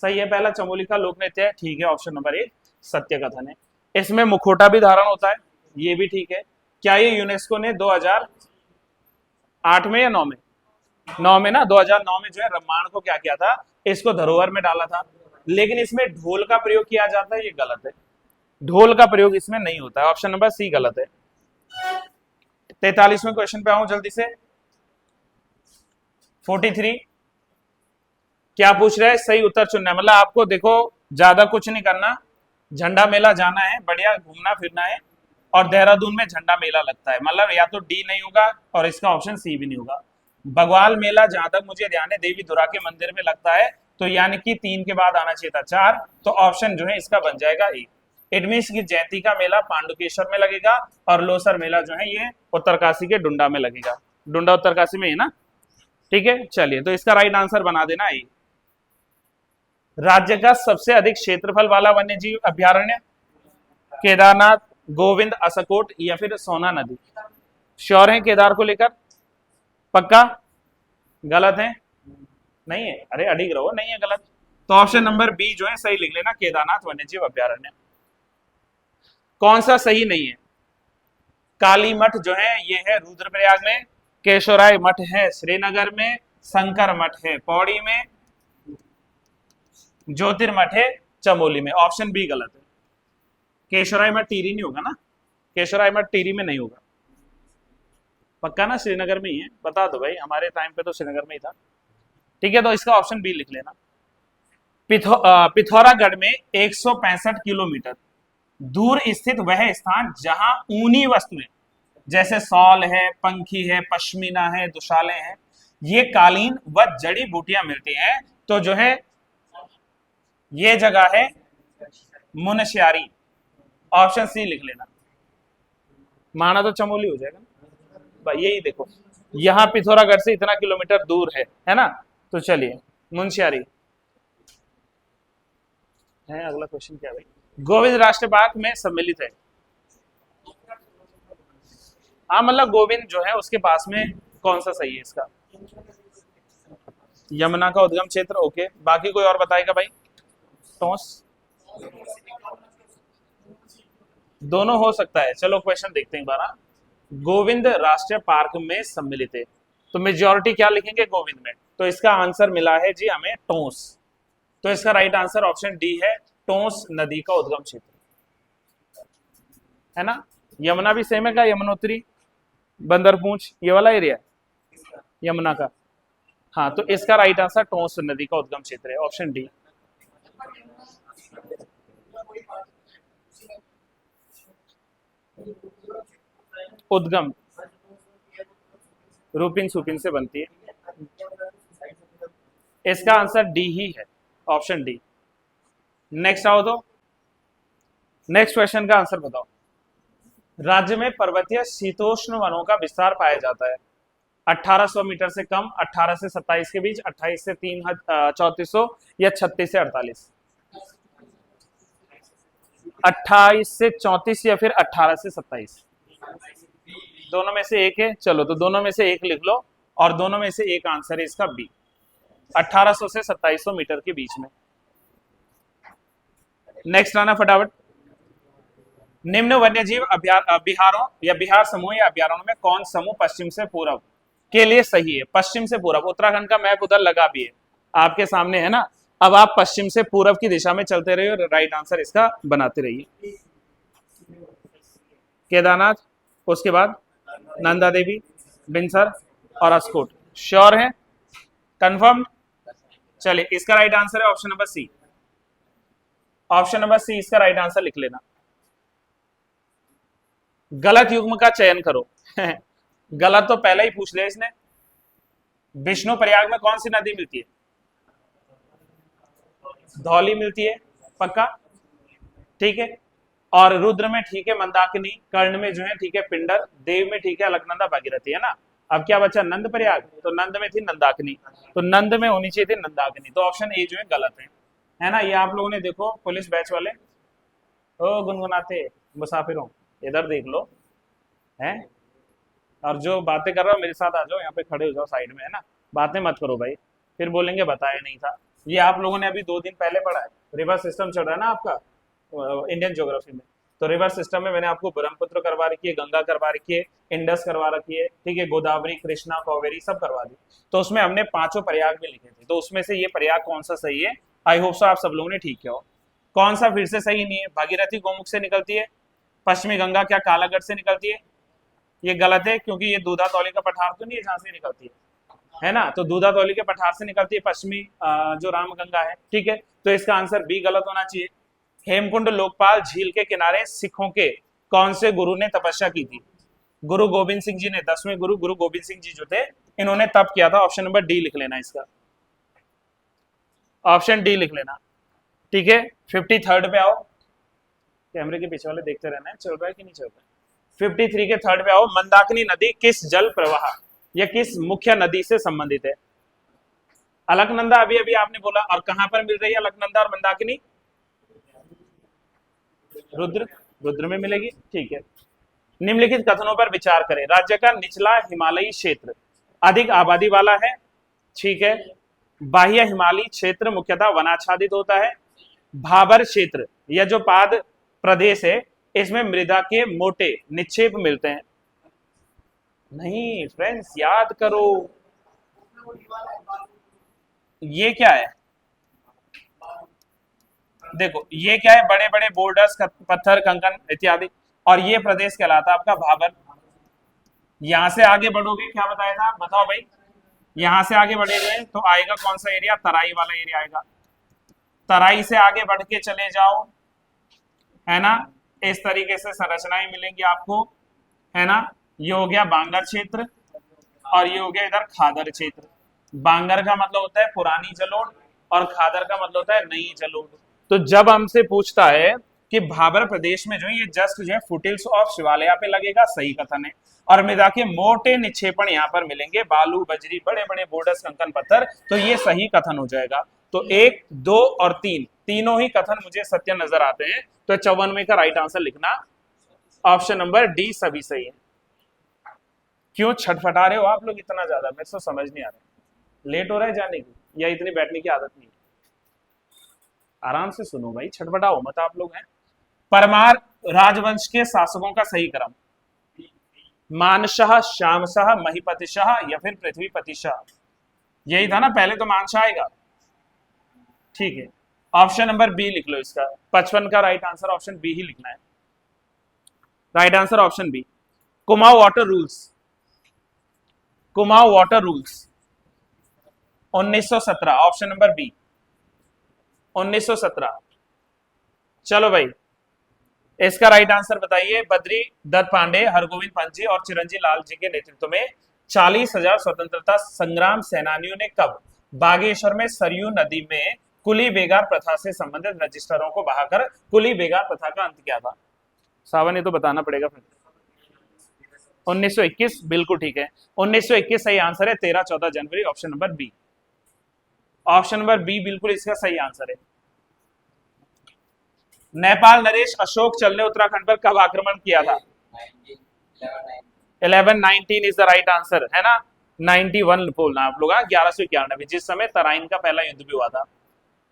सही है, पहला चमोली का लोक नृत्य है, ठीक है, ऑप्शन नंबर ए सत्य कथन है। इसमें मुखौटा भी धारण होता है, ये भी ठीक है। क्या ये यूनेस्को ने 2008 में या 9 में? 9 में ना, 2009 में जो है रम्माण को क्या किया था, इसको धरोहर में डाला था। लेकिन इसमें ढोल का प्रयोग किया जाता है, ये गलत है, ढोल का प्रयोग इसमें नहीं होता है, ऑप्शन नंबर सी गलत है। 43वें क्वेश्चन पे आऊं जल्दी से। 43 क्या पूछ रहा है, सही उत्तर चुनना है, मतलब आपको देखो ज्यादा कुछ नहीं करना, झंडा मेला जाना है, बढ़िया घूमना फिरना है, और देहरादून में झंडा मेला लगता है, मतलब या तो डी नहीं होगा और इसका ऑप्शन सी भी नहीं होगा। बगवाल मेला जहां तक मुझे ध्यान है देवी धुरा के मंदिर में लगता है, तो यानी कि 3 के बाद आना चाहिए था 4, तो ऑप्शन जो है इसका बन जाएगा ए। इट मीन्स की जयंती का मेला पांडुकेश्वर में लगेगा, और लोसर मेला जो है ये उत्तरकाशी के डुंडा में लगेगा, डुंडा उत्तरकाशी में है ना, ठीक है। चलिए, तो इसका राइट आंसर बना देना ए। राज्य का सबसे अधिक क्षेत्रफल वाला वन्य जीव अभ्यारण्य? केदारनाथ, गोविंद, असकोट या फिर सोना नदी? श्योर है केदार को लेकर? पक्का? गलत है? नहीं है, अरे अड़िग रहो, नहीं है गलत, तो ऑप्शन नंबर बी जो है सही लिख लेना, केदारनाथ वन्य जीव अभ्यारण्य। कौन सा सही नहीं है? काली मठ जो है ये है रुद्रप्रयाग में, केशोराय मठ है श्रीनगर में, शंकर मठ है पौड़ी में, ज्योतिर्मठ है चमोली में, ऑप्शन बी गलत है। केशोराय मठ टिहरी नहीं होगा ना, केशोराय मठ टिहरी में नहीं होगा, पक्का ना, श्रीनगर में ही है, बता दो भाई, हमारे टाइम पे तो श्रीनगर में ही था, ठीक है, तो इसका ऑप्शन बी लिख लेना। पिथौरागढ़ में 165 किलोमीटर दूर स्थित वह स्थान जहां ऊनी वस्तुएं जैसे सॉल है, पंखी है, पश्मीना है, दुशाले हैं, ये कालीन व जड़ी बूटियां मिलती हैं, तो जो है ये जगह है मुनस्यारी। ऑप्शन सी लिख लेना। माना तो चमोली हो जाएगा भाई, यही देखो यहां पिथौरागढ़ से इतना किलोमीटर दूर है ना। तो चलिए मुनस्यारी है। अगला क्वेश्चन क्या है भाई? गोविंद राष्ट्रीय पार्क में सम्मिलित है। हाँ मतलब गोविंद जो है उसके पास में कौन सा सही है इसका? यमुना का उद्गम क्षेत्र। ओके, बाकी कोई और बताएगा भाई? टोंस दोनों हो सकता है। चलो क्वेश्चन देखते हैं बारा। गोविंद राष्ट्रीय पार्क में सम्मिलित है, तो मेजॉरिटी क्या लिखेंगे गोविंद में, तो इसका आंसर मिला है जी हमें टोंस। तो इसका राइट आंसर ऑप्शन डी है, टोंस नदी का उद्गम क्षेत्र है ना। यमुना भी सेम है का? यमुनोत्री, बंदरपूंछ, ये वाला एरिया यमुना का। हाँ, तो इसका राइट आंसर टोंस नदी का उद्गम क्षेत्र है, ऑप्शन डी। उद्गम रूपिन सुपिन से बनती है। इसका आंसर डी ही है, ऑप्शन डी। नेक्स्ट आओ तो नेक्स्ट क्वेश्चन का आंसर बताओ। राज्य में पर्वतीय शीतोष्ण वनों का विस्तार पाया जाता है। 1800 मीटर से कम, 18 से 27 के बीच, 28 से 3400 या 36 से 48? 28 से 34 या फिर 18 से 27? दोनों में से एक है। चलो तो दोनों में से एक लिख लो, और दोनों में से एक आंसर है इसका बी, 1800 से 2700 मीटर के बीच में। नेक्स्ट आना फटाफट। निम्न वन्यजीव बिहारों या बिहार समूह या अभ्यारण्यों में कौन समूह पश्चिम से पूर्व के लिए सही है? पश्चिम से पूर्व, उत्तराखंड का मैप उधर लगा भी है आपके सामने है ना। अब आप पश्चिम से पूर्व की दिशा में चलते रहिए और राइट आंसर इसका बनाते रहिए। केदारनाथ, उसके बाद नंदा देवी, बिनसर और अस्कोट। श्योर है? कंफर्म? चलिए, इसका राइट आंसर है option number C. Option number C इसका राइट आंसर लिख लेना। गलत युग्म का चयन करो। गलत तो पहले ही पूछ लिया इसने। विष्णु प्रयाग में कौन सी नदी मिलती है? धौली मिलती है, पक्का, ठीक है। और रुद्र में ठीक है मंदाकिनी, कर्ण में जो है ठीक है पिंडर, देव में ठीक है अलकनंदा भागीरथी, है ना। अब क्या बचा? नंद प्रयाग। तो नंद में थी नंदाकिनी, तो नंद में होनी चाहिए थी नंदाकिनी। तो ऑप्शन ए जो है गलत है ना। ये आप लोगों ने देखो, पुलिस बैच वाले ओ गुनगुनाते मुसाफिरों, इधर देख लो हैं। और जो बातें कर रहा हो मेरे साथ आ जाओ, यहाँ पे खड़े हो जाओ साइड में, है ना। बातें मत करो भाई, फिर बोलेंगे बताया नहीं था। ये आप लोगों ने अभी 2 दिन पहले पढ़ा है। रिवर सिस्टम चल रहा है ना आपका इंडियन ज्योग्राफी में। तो रिवर सिस्टम में मैंने आपको ब्रह्मपुत्र करवा रखी है, गंगा करवा रखी है, इंडस करवा रखी है, ठीक है, गोदावरी, कृष्णा, कावेरी सब करवा दी। तो उसमें हमने 5 प्रयाग भी लिखे थे, तो उसमें से ये प्रयाग कौन सा सही है? आई होप सो आप सब लोगों ने ठीक किया हो। कौन सा फिर से सही नहीं है? भागीरथी गोमुख से निकलती है, पश्चिमी गंगा क्या कालागढ़ से निकलती है? ये गलत है, क्योंकि ये दूधा तौली का पठार तो नहीं है जहां से निकलती है ना। तो दूधा तौली के पठार से निकलती है पश्चिमी जो रामगंगा है, ठीक है। तो इसका आंसर बी गलत होना चाहिए। हेमकुंड लोकपाल झील के किनारे सिखों के कौन से गुरु ने तपस्या की थी? गुरु गोविंद सिंह जी ने, 10वें गुरु गुरु गोविंद सिंह जी जो थे, इन्होंने तप किया था। ऑप्शन नंबर डी लिख लेना इसका, ऑप्शन डी लिख लेना, ठीक है। 53rd पे आओ, कैमरे के पीछे वाले देखते रहना है चल रहा है कि नहीं चल रहा है। 53 के थर्ड पे आओ। मंदाकिनी नदी किस जल प्रवाह या किस मुख्य नदी से संबंधित है? अलकनंदा अभी अभी आपने बोला, और कहां पर मिल रही है अलकनंदा और मंदाकिनी? रुद्र में मिलेगी, ठीक है। निम्नलिखित कथनों पर विचार करें। राज्य का निचला हिमालयी क्षेत्र अधिक आबादी वाला है, ठीक है। बाह्य हिमालयी क्षेत्र मुख्यतः वनाच्छादित होता है। भाबर क्षेत्र या जो पाद प्रदेश है, इसमें मृदा के मोटे निक्षेप मिलते हैं। नहीं फ्रेंड्स, याद करो, ये क्या है? देखो ये क्या है? बड़े बड़े बोल्डर्स, पत्थर, कंकन इत्यादि। और ये प्रदेश कहलाता है आपका भाबर। यहां से आगे बढ़ोगे, क्या बताया था बताओ भाई? यहां से आगे बढ़ेंगे तो आएगा कौन सा एरिया? तराई वाला एरिया आएगा। तराई से आगे बढ़ के चले जाओ, है ना, इस तरीके से संरचनाएं मिलेंगी आपको, है ना। ये हो गया बांगर क्षेत्र और ये हो गया इधर खादर क्षेत्र। बांगर का मतलब होता है पुरानी जलोढ़ और खादर का मतलब होता है नई जलोढ़। तो जब हमसे पूछता है कि भाबर प्रदेश में जो है ये जस्ट जो है फुटिल्स ऑफ शिवालया पे लगेगा, सही कथन है। और मृदा के मोटे निक्षेपण यहाँ पर मिलेंगे, बालू बजरी बड़े बड़े बोर्डस कंकन पत्थर, तो ये सही कथन हो जाएगा। तो 1, 2 और 3 तीनों ही कथन मुझे सत्य नजर आते हैं। तो 54 का राइट आंसर लिखना ऑप्शन नंबर डी सभी सही है। क्यों छटफटा रहे हो आप लोग इतना ज्यादा, मेरे को समझ नहीं आ रहा। लेट हो रहा है जाने की या इतनी बैठने की आदत नहीं है? आराम से सुनो भाई, छटपटाओ मत आप लोग हैं। परमार राजवंश के शासकों का सही क्रम, मानशाह, श्यामशाह, महिपतिशाह या फिर पृथ्वीपतिशाह? यही था ना, पहले तो मानशाह आएगा, ठीक है। ऑप्शन नंबर बी लिख लो इसका, 55 का राइट आंसर ऑप्शन बी ही लिखना है। Right answer option B. Kumaon water rules, Kumaon water rules 1917, option number B 1917। चलो भाई इसका राइट आंसर बताइए। बद्री दत्त पांडे, हरगोविंद पंत जी और चिरंजी लाल जी के नेतृत्व में 40,000 स्वतंत्रता संग्राम सेनानियों ने कब बागेश्वर में सरयू नदी में कुली बेगार प्रथा से संबंधित रजिस्टरों को बहाकर कुली बेगार प्रथा का अंत किया था? सावन, ये तो बताना पड़ेगा फिर। 1921 बिल्कुल ठीक है, 1921 सही आंसर है। 13-14 जनवरी, option number B. Option number B बिल्कुल इसका सही आंसर है। नेपाल नरेश अशोक चल ने उत्तराखंड पर कब आक्रमण किया था? 1119 इज द राइट आंसर, है ना। 91 बोलना आप लोग, 1191, जिस समय तराइन का पहला युद्ध भी हुआ था,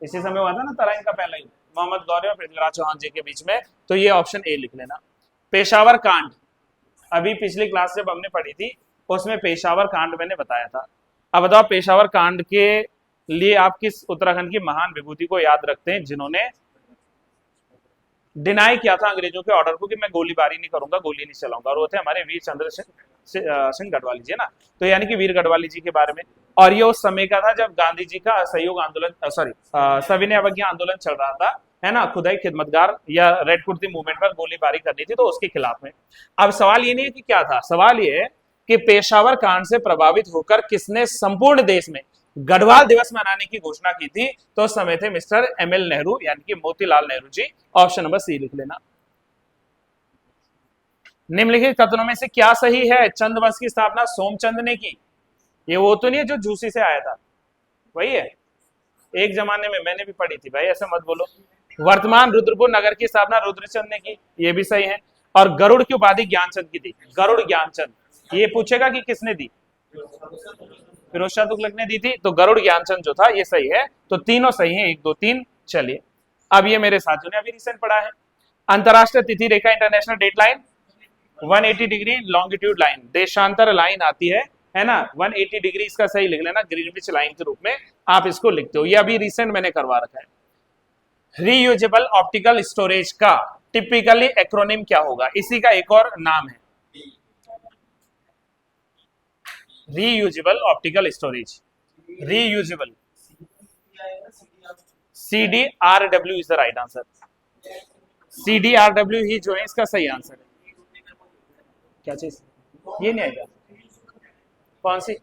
इसी समय हुआ था ना तराइन का पहला युद्ध, मोहम्मद गौरी और पृथ्वीराज चौहान जी के बीच में। तो ये ऑप्शन ए लिख लेना। पेशावर कांड, अभी पिछली क्लास जब हमने पढ़ी थी उसमें पेशावर कांड मैंने बताया था। अब बताओ पेशावर कांड के लिए आप किस उत्तराखंड की महान विभूति को याद रखते हैं जिन्होंने डिनाई किया था अंग्रेजों के ऑर्डर को कि मैं गोलीबारी नहीं करूंगा, गोली नहीं चलाऊंगा, और वो थे हमारे वीर चंद्र सिंह गढ़वाली जी, है ना। तो यानी कि वीर गढ़वाली जी के बारे में। और ये उस समय का था जब गांधी जी का असहयोग आंदोलन, सविनय अवज्ञा आंदोलन चल रहा था, है ना। खुदाई खिदमतगार या रेड कुर्ती मूवमेंट पर गोलीबारी करनी थी, तो उसके खिलाफ में। अब सवाल ये नहीं है कि क्या था, सवाल ये है कि पेशावर कांड से प्रभावित होकर किसने संपूर्ण देश में गढ़वाल दिवस मनाने की घोषणा की थी? तो उस समय थे मिस्टर एमएल नेहरू, यानी कि Motilal Nehru ji. Option number C लिख लेना। निम्नलिखित कथनों में से क्या सही है? चंद वंश की स्थापना सोमचंद ने की। ये वो तो नहीं है जो झूसी से आया था, वही है। एक जमाने में मैंने भी पढ़ी थी भाई, ऐसे मत बोलो। वर्तमान रुद्रपुर नगर की स्थापना रुद्रचंद ने की, ये भी सही है। और गरुड़ की उपाधि ज्ञानचंद की थी, गरुड़ ज्ञानचंद। ये पूछेगा कि किसने दी, फिरोज शाह तुगलक ने दी थी, तो गरुड़ ज्ञानचंद जो था ये सही है। तो तीनों सही है, 1, 2, 3। चलिए अब ये मेरे साथियों ने अभी रिसेंट पढ़ा है। अंतरराष्ट्रीय तिथि रेखा international date line 180 degree longitude line, देशांतर लाइन आती है ना। 180 डिग्री इसका सही लिख लेना, ग्रीनविच लाइन के रूप में आप इसको लिखते हो। ये अभी रिसेंट मैंने करवा रखा है। रीयूजेबल ऑप्टिकल स्टोरेज का टिपिकली एक्रोनिम क्या होगा? इसी का एक और नाम है reusable optical storage, reusable, CDRW is the right answer. CDRW ही जो है इसका सही आंसर है। क्या चीज? ये नहीं आएगा, कौन सी?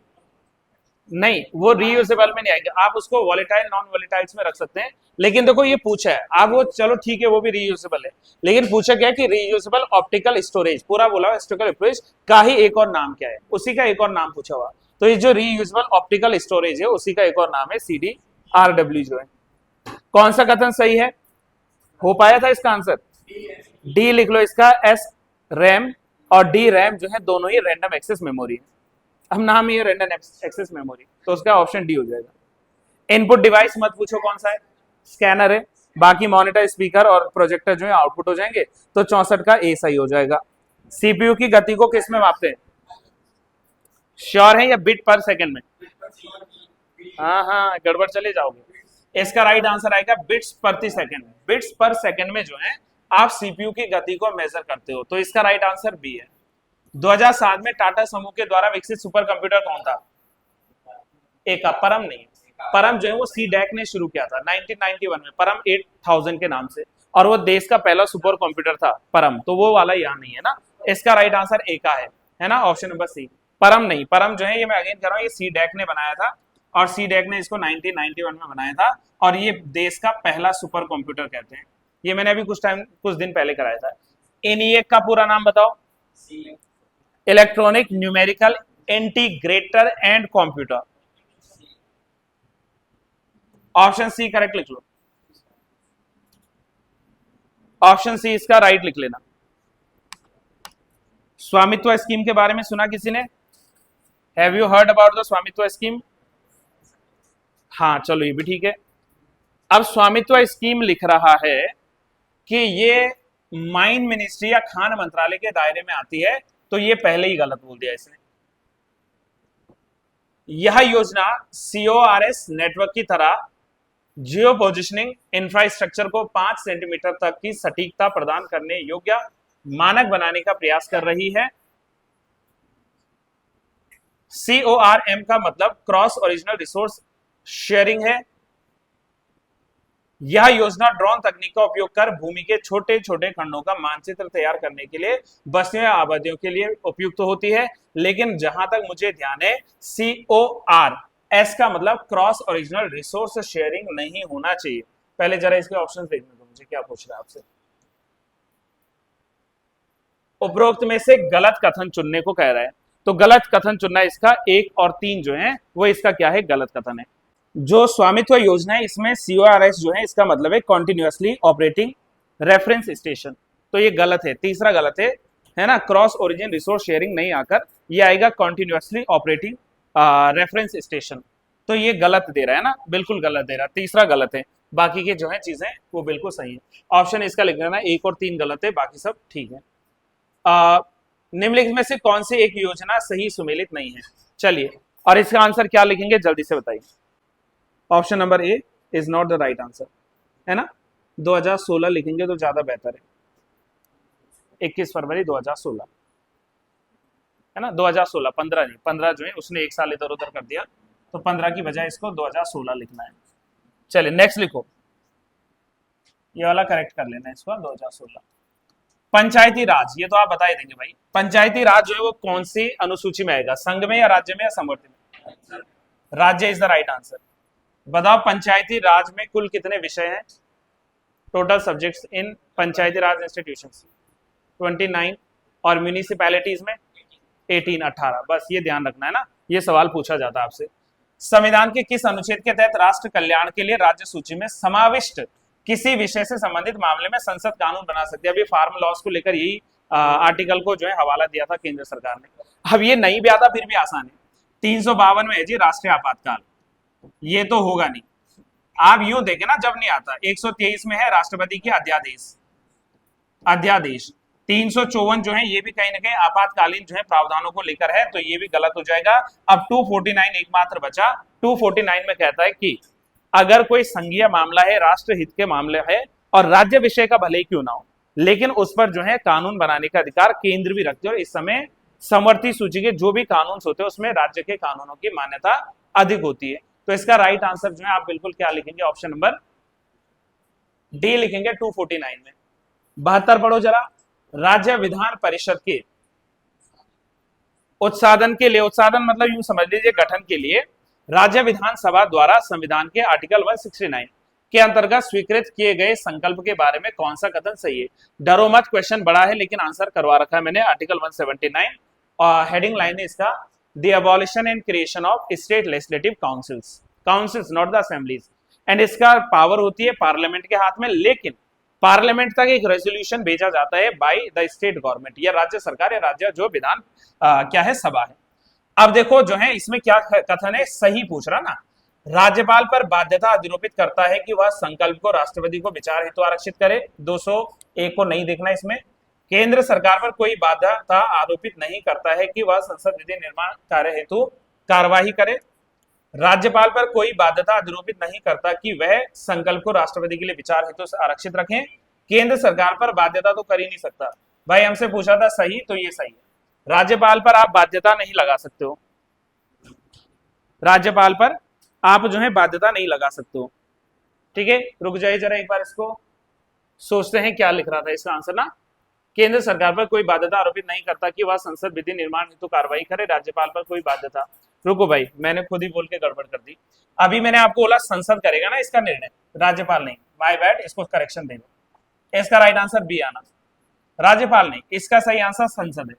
नहीं, वो रीयूजेबल में नहीं आएगा। आप उसको वॉलेटाइल नॉन वॉलेटाइल्स में रख सकते हैं, लेकिन देखो ये पूछा है आप, वो चलो ठीक है वो भी रीयूजेबल है, लेकिन पूछा क्या कि रीयूजेबल ऑप्टिकल स्टोरेज, पूरा बोला ऑप्टिकल स्टोरेज का ही एक और नाम क्या है, उसी का एक और नाम पूछा हुआ। तो ये जो रीयूजेबल ऑप्टिकल स्टोरेज है उसी का एक और नाम है CDRW जो है। कौन सा कथन सही है? हो पाया था इसका आंसर? डी लिख लो इसका। S रैम और D रैम जो है दोनों ही रैंडम एक्सेस मेमोरी है। हम नाम ही है रैंडम एक्सेस मेमोरी, तो उसका ऑप्शन डी हो जाएगा। इनपुट डिवाइस मत पूछो कौन सा है, स्कैनर है। बाकी मॉनिटर, स्पीकर और प्रोजेक्टर जो है आउटपुट हो जाएंगे, तो 64 का ए सही हो जाएगा। सीपीयू की गति को किस में मापते हैं? श्योर है या बिट पर सेकंड में? हाँ, गड़बड़ चले जाओगे। इसका राइट आंसर आएगा बिट्स प्रति सेकंड। बिट्स पर सेकंड में जो है आप सीपीयू की गति को मेजर करते हो, तो इसका राइट आंसर बी है। 2007 में टाटा समूह के द्वारा विकसित सुपर कंप्यूटर कौन था? एक परम नहीं, परम जो है वो CDAC ने शुरू किया था 1991 में, परम 8000 के नाम से। और वो देश का पहला सुपर कंप्यूटर था परम, तो वो वाला यहाँ नहीं है ना। इसका राइट आंसर ए का है ना, ऑप्शन नंबर सी। परम नहीं, परम जो है ये मैं अगेन कर रहा हूँ, ये सी डैक ने बनाया था और सी डैक ने इसको 1991 में बनाया था और ये देश का पहला सुपर कंप्यूटर कहते हैं। ये मैंने अभी कुछ दिन पहले कराया था। एनईएक का पूरा नाम बताओ। Electronic numerical integrator and computer. Option C correct लिख लो, ऑप्शन सी इसका राइट लिख लेना। स्वामित्व स्कीम के बारे में सुना किसी ने? Have you heard about the स्वामित्व स्कीम? हाँ चलो ये भी ठीक है। अब स्वामित्व स्कीम लिख रहा है कि ये माइन मिनिस्ट्री या खान मंत्रालय के दायरे में आती है, तो ये पहले ही गलत बोल दिया इसने। यह योजना सीओआरएस नेटवर्क की तरह जियो पोजिशनिंग इंफ्रास्ट्रक्चर को 5 सेंटीमीटर तक की सटीकता प्रदान करने योग्य मानक बनाने का प्रयास कर रही है। CORM का मतलब क्रॉस ओरिजिनल रिसोर्स शेयरिंग है। यह योजना ड्रोन तकनीक का उपयोग कर भूमि के छोटे छोटे खंडों का मानचित्र तैयार करने के लिए बस्तियों या आबादियों के लिए उपयुक्त होती है। लेकिन जहां तक मुझे ध्यान है, CORS का मतलब क्रॉस ओरिजिनल रिसोर्स शेयरिंग नहीं होना चाहिए। पहले जरा इसके ऑप्शन देखने दो मुझे, क्या पूछ रहा है आपसे। उपरोक्त में से गलत कथन चुनने को कह रहा है, तो गलत कथन चुनना इसका 1 और 3 जो है वो इसका क्या है, गलत कथन है। जो स्वामित्व योजना है इसमें CORS जो है इसका मतलब है कॉन्टिन्यूअसली ऑपरेटिंग रेफरेंस स्टेशन, तो ये गलत है, तीसरा गलत है ना। क्रॉस ओरिजिन रिसोर्स शेयरिंग नहीं आकर ये आएगा कॉन्टिन्यूअसली ऑपरेटिंग रेफरेंस स्टेशन, तो ये गलत दे रहा है ना, बिल्कुल गलत दे रहा है, तीसरा गलत है, बाकी के जो है चीजें वो बिल्कुल सही है। ऑप्शन इसका लिख लेना, 1 और 3 गलत है, बाकी सब ठीक है। निम्नलिखित में से कौन सी एक योजना सही सुमेलित नहीं है? चलिए, और इसका आंसर क्या लिखेंगे जल्दी से बताइए। Option number A is not the right answer, है ना। 2016 लिखेंगे तो ज्यादा बेहतर है, 21 फरवरी 2016, है ना। 2016, 15 नहीं, 15 जो है उसने 1 साल इधर उधर कर दिया, तो 15 की बजाय इसको 2016 लिखना है। चलिए नेक्स्ट लिखो, ये वाला करेक्ट कर लेना इसको, 2016। पंचायती राज, ये तो आप बता ही देंगे भाई। पंचायती राज जो है वो कौन सी अनुसूची में आएगा, संघ में या राज्य में या समवर्ती में? राज्य इज द राइट आंसर। बताओ पंचायती राज में कुल कितने विषय हैं, total subjects in Panchayati Raj institutions? 29, और म्यूनिसिपैलिटीज में 18, 18। बस ये ध्यान रखना है ना, ये सवाल पूछा जाता है आपसे। संविधान के किस अनुच्छेद के तहत राष्ट्र कल्याण के लिए राज्य सूची में समाविष्ट किसी विषय से संबंधित मामले में संसद कानून बना सकती है? अभी फार्म लॉस को लेकर यही आर्टिकल को जो है हवाला दिया था केंद्र सरकार ने। अब ये नहीं भी आता फिर भी आसान है। 352 में है जी राष्ट्रीय आपातकाल, ये तो होगा नहीं। आप यूं देखें ना, जब नहीं आता। 123 में है राष्ट्रपति की अध्यादेश, अध्यादेश। 354 जो है ये भी कहीं ना कहीं आपातकालीन जो है प्रावधानों को लेकर है, तो ये भी गलत हो जाएगा। अब 249 एकमात्र बचा। 249 में कहता है कि अगर कोई संघीय मामला है, राष्ट्र हित के मामले है और राज्य विषय का भले ही क्यों ना हो, लेकिन उस पर जो है कानून बनाने का अधिकार केंद्र भी रखते हैं। और इस समय समवर्ती सूची के जो भी कानून होते हैं उसमें राज्य के कानूनों की मान्यता अधिक होती है। तो इसका राइट आंसर जो है आप बिल्कुल क्या लिखेंगे, ऑप्शन नंबर डी लिखेंगे 249 में। 72 पढ़ो जरा। राज्य विधान परिषद के उत्साधन के लिए, उत्साधन मतलब यूं समझ लीजिए गठन के लिए, राज्य विधानसभा द्वारा संविधान के आर्टिकल 169 के अंतर्गत स्वीकृत किए गए संकल्प के बारे में कौन सा कथन सही है? डरो मत, क्वेश्चन बड़ा है लेकिन आंसर करवा रखा है मैंने। आर्टिकल 179 और हेडिंग लाइन है इसका, the abolition and creation of state legislative councils, councils not the assemblies. And इसका पावर होती है पार्लियामेंट के हाथ में, लेकिन पार्लियामेंट तक एक रेजोल्यूशन भेजा जाता है बाय द स्टेट गवर्नमेंट, या राज्य सरकार या राज्य जो विधान क्या है सभा है। अब देखो जो है इसमें क्या कथन है, सही पूछ रहा ना। राज्यपाल पर बाध्यता अधिरोपित करता है कि वह संकल्प को राष्ट्रपति को विचार हेतु आरक्षित करे, 201 को नहीं देखना इसमें। केंद्र सरकार पर कोई बाध्यता आरोपित नहीं करता है कि वह संसद विधि निर्माण कार्य हेतु कार्यवाही करे। राज्यपाल पर कोई बाध्यता अधिरोपित नहीं करता कि वह संकल्प को राष्ट्रपति के लिए विचार हेतु आरक्षित रखें। केंद्र सरकार पर बाध्यता तो कर ही नहीं सकता। भाई हमसे पूछा था सही, तो ये सही है। राज्यपाल पर आप बाध्यता नहीं लगा सकते हो, राज्यपाल पर आप जो है बाध्यता नहीं लगा सकते हो। ठीक है, रुक जाइए जरा एक बार इसको। सोचते हैं क्या लिख रहा था इसका आंसर ना, केंद्र सरकार पर कोई बाध्यता आरोपित नहीं करता कि वह संसद विधि निर्माण हेतु कार्रवाई करे, राज्यपाल पर कोई बाध्यता। रुको भाई, मैंने खुद ही बोल के गड़बड़ कर दी। अभी मैंने आपको बोला संसद करेगा ना इसका निर्णय, राज्यपाल नहीं। माय बैड, इसको करेक्शन दे दो। इसका राइट आंसर बी आना, राज्यपाल नहीं, इसका सही आंसर संसद है।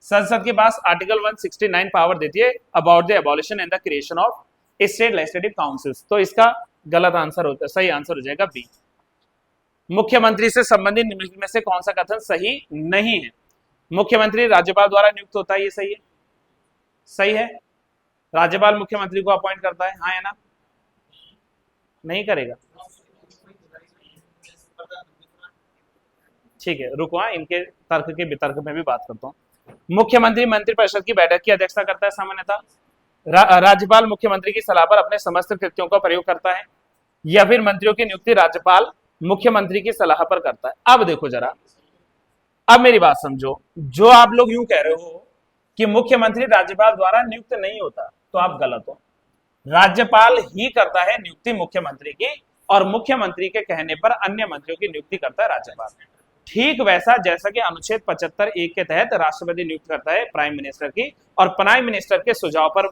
संसद के पास आर्टिकल 169 पावर देती है about the abolition and the creation of state legislative councils. तो इसका गलत आंसर होता है, सही आंसर हो जाएगा बी। मुख्यमंत्री से संबंधित निम्नलिखित में से कौन सा कथन सही नहीं है? मुख्यमंत्री राज्यपाल द्वारा नियुक्त होता है, ये सही है? सही है, राज्यपाल मुख्यमंत्री को अपॉइंट करता है, हाँ या ना? नहीं करेगा, ठीक है रुको, हाँ इनके तर्क के वितर्क में भी बात करता हूँ। मुख्यमंत्री मंत्रिपरिषद की बैठक की अध्यक्षता करता है सामान्यतः। राज्यपाल मुख्यमंत्री की सलाह पर अपने समस्त कृत्यों का प्रयोग करता है, या फिर मंत्रियों की नियुक्ति राज्यपाल मुख्यमंत्री की सलाह पर करता है। अब देखो जरा, अब मेरी बात समझो, जो आप लोग यूं कह रहे हो कि मुख्यमंत्री राज्यपाल द्वारा नियुक्त नहीं होता, तो आप गलत हो। राज्यपाल ही करता है नियुक्ति मुख्यमंत्री की, और मुख्यमंत्री के कहने पर अन्य मंत्रियों की नियुक्ति करता है राज्यपाल। ठीक वैसा जैसा कि अनुच्छेद 75(1) के तहत राष्ट्रपति नियुक्त करता है प्राइम मिनिस्टर की, और प्राइम मिनिस्टर के सुझाव पर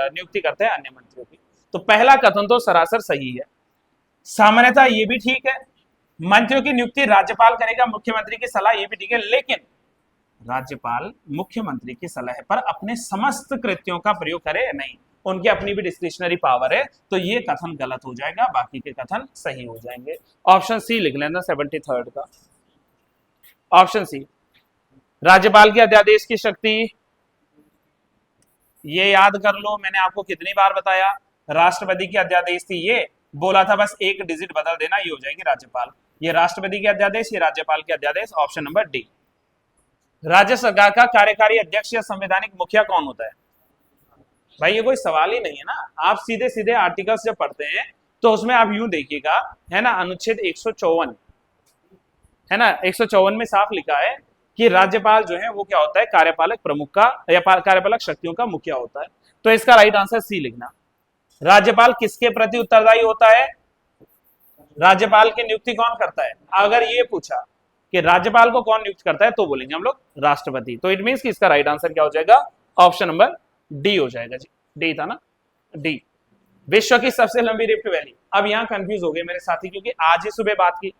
नियुक्ति करते हैं अन्य मंत्रियों की। तो पहला कथन तो सरासर सही है। सामान्यतः ये भी ठीक है, मंत्रियों की नियुक्ति राज्यपाल करेगा, मुख्यमंत्री की सलाह, ये भी ठीक है, लेकिन राज्यपाल मुख्यमंत्री की सलाह पर अपने समस्त कृत्यों का प्रयोग करे नहीं, उनकी अपनी भी डिस्क्रिशनरी पावर है। तो ये कथन गलत हो जाएगा, बाकी के कथन सही हो जाएंगे। ऑप्शन सी लिख लेना 73rd का, ऑप्शन सी। राज्यपाल के अध्यादेश की शक्ति, ये याद कर लो, मैंने आपको कितनी बार बताया, राष्ट्रपति की अध्यादेश थी, ये बोला था बस एक डिजिट बदल देना, ये हो जाएगी राज्यपाल। ये राष्ट्रपति के अध्यादेश, ये राज्यपाल के अध्यादेश, ऑप्शन नंबर डी। राज्य सरकार का कार्यकारी अध्यक्ष या संवैधानिक मुखिया कौन होता है? भाई ये कोई सवाल ही नहीं है ना, आप सीधे सीधे आर्टिकल्स जब पढ़ते हैं तो उसमें आप यूं देखिएगा, है ना, अनुच्छेद 154 है ना, 154 में साफ लिखा है कि राज्यपाल जो है वो क्या होता है, कार्यपालक प्रमुख का या कार्यपालक शक्तियों का मुखिया होता है। तो इसका राइट आंसर सी लिखना। राज्यपाल किसके प्रति उत्तरदायी होता है? राज्यपाल की नियुक्ति कौन करता है? अगर ये पूछा कि राज्यपाल को कौन नियुक्त करता है, तो बोलेंगे हम लोग राष्ट्रपति। तो इट मींस कि इसका राइट आंसर क्या हो जाएगा? ऑप्शन नंबर डी हो जाएगा जी, डी था ना, डी। विश्व की सबसे लंबी रिफ्ट वैली, अब यहां कंफ्यूज हो गए मेरे साथी, क्योंकि आज ही सुबह बात की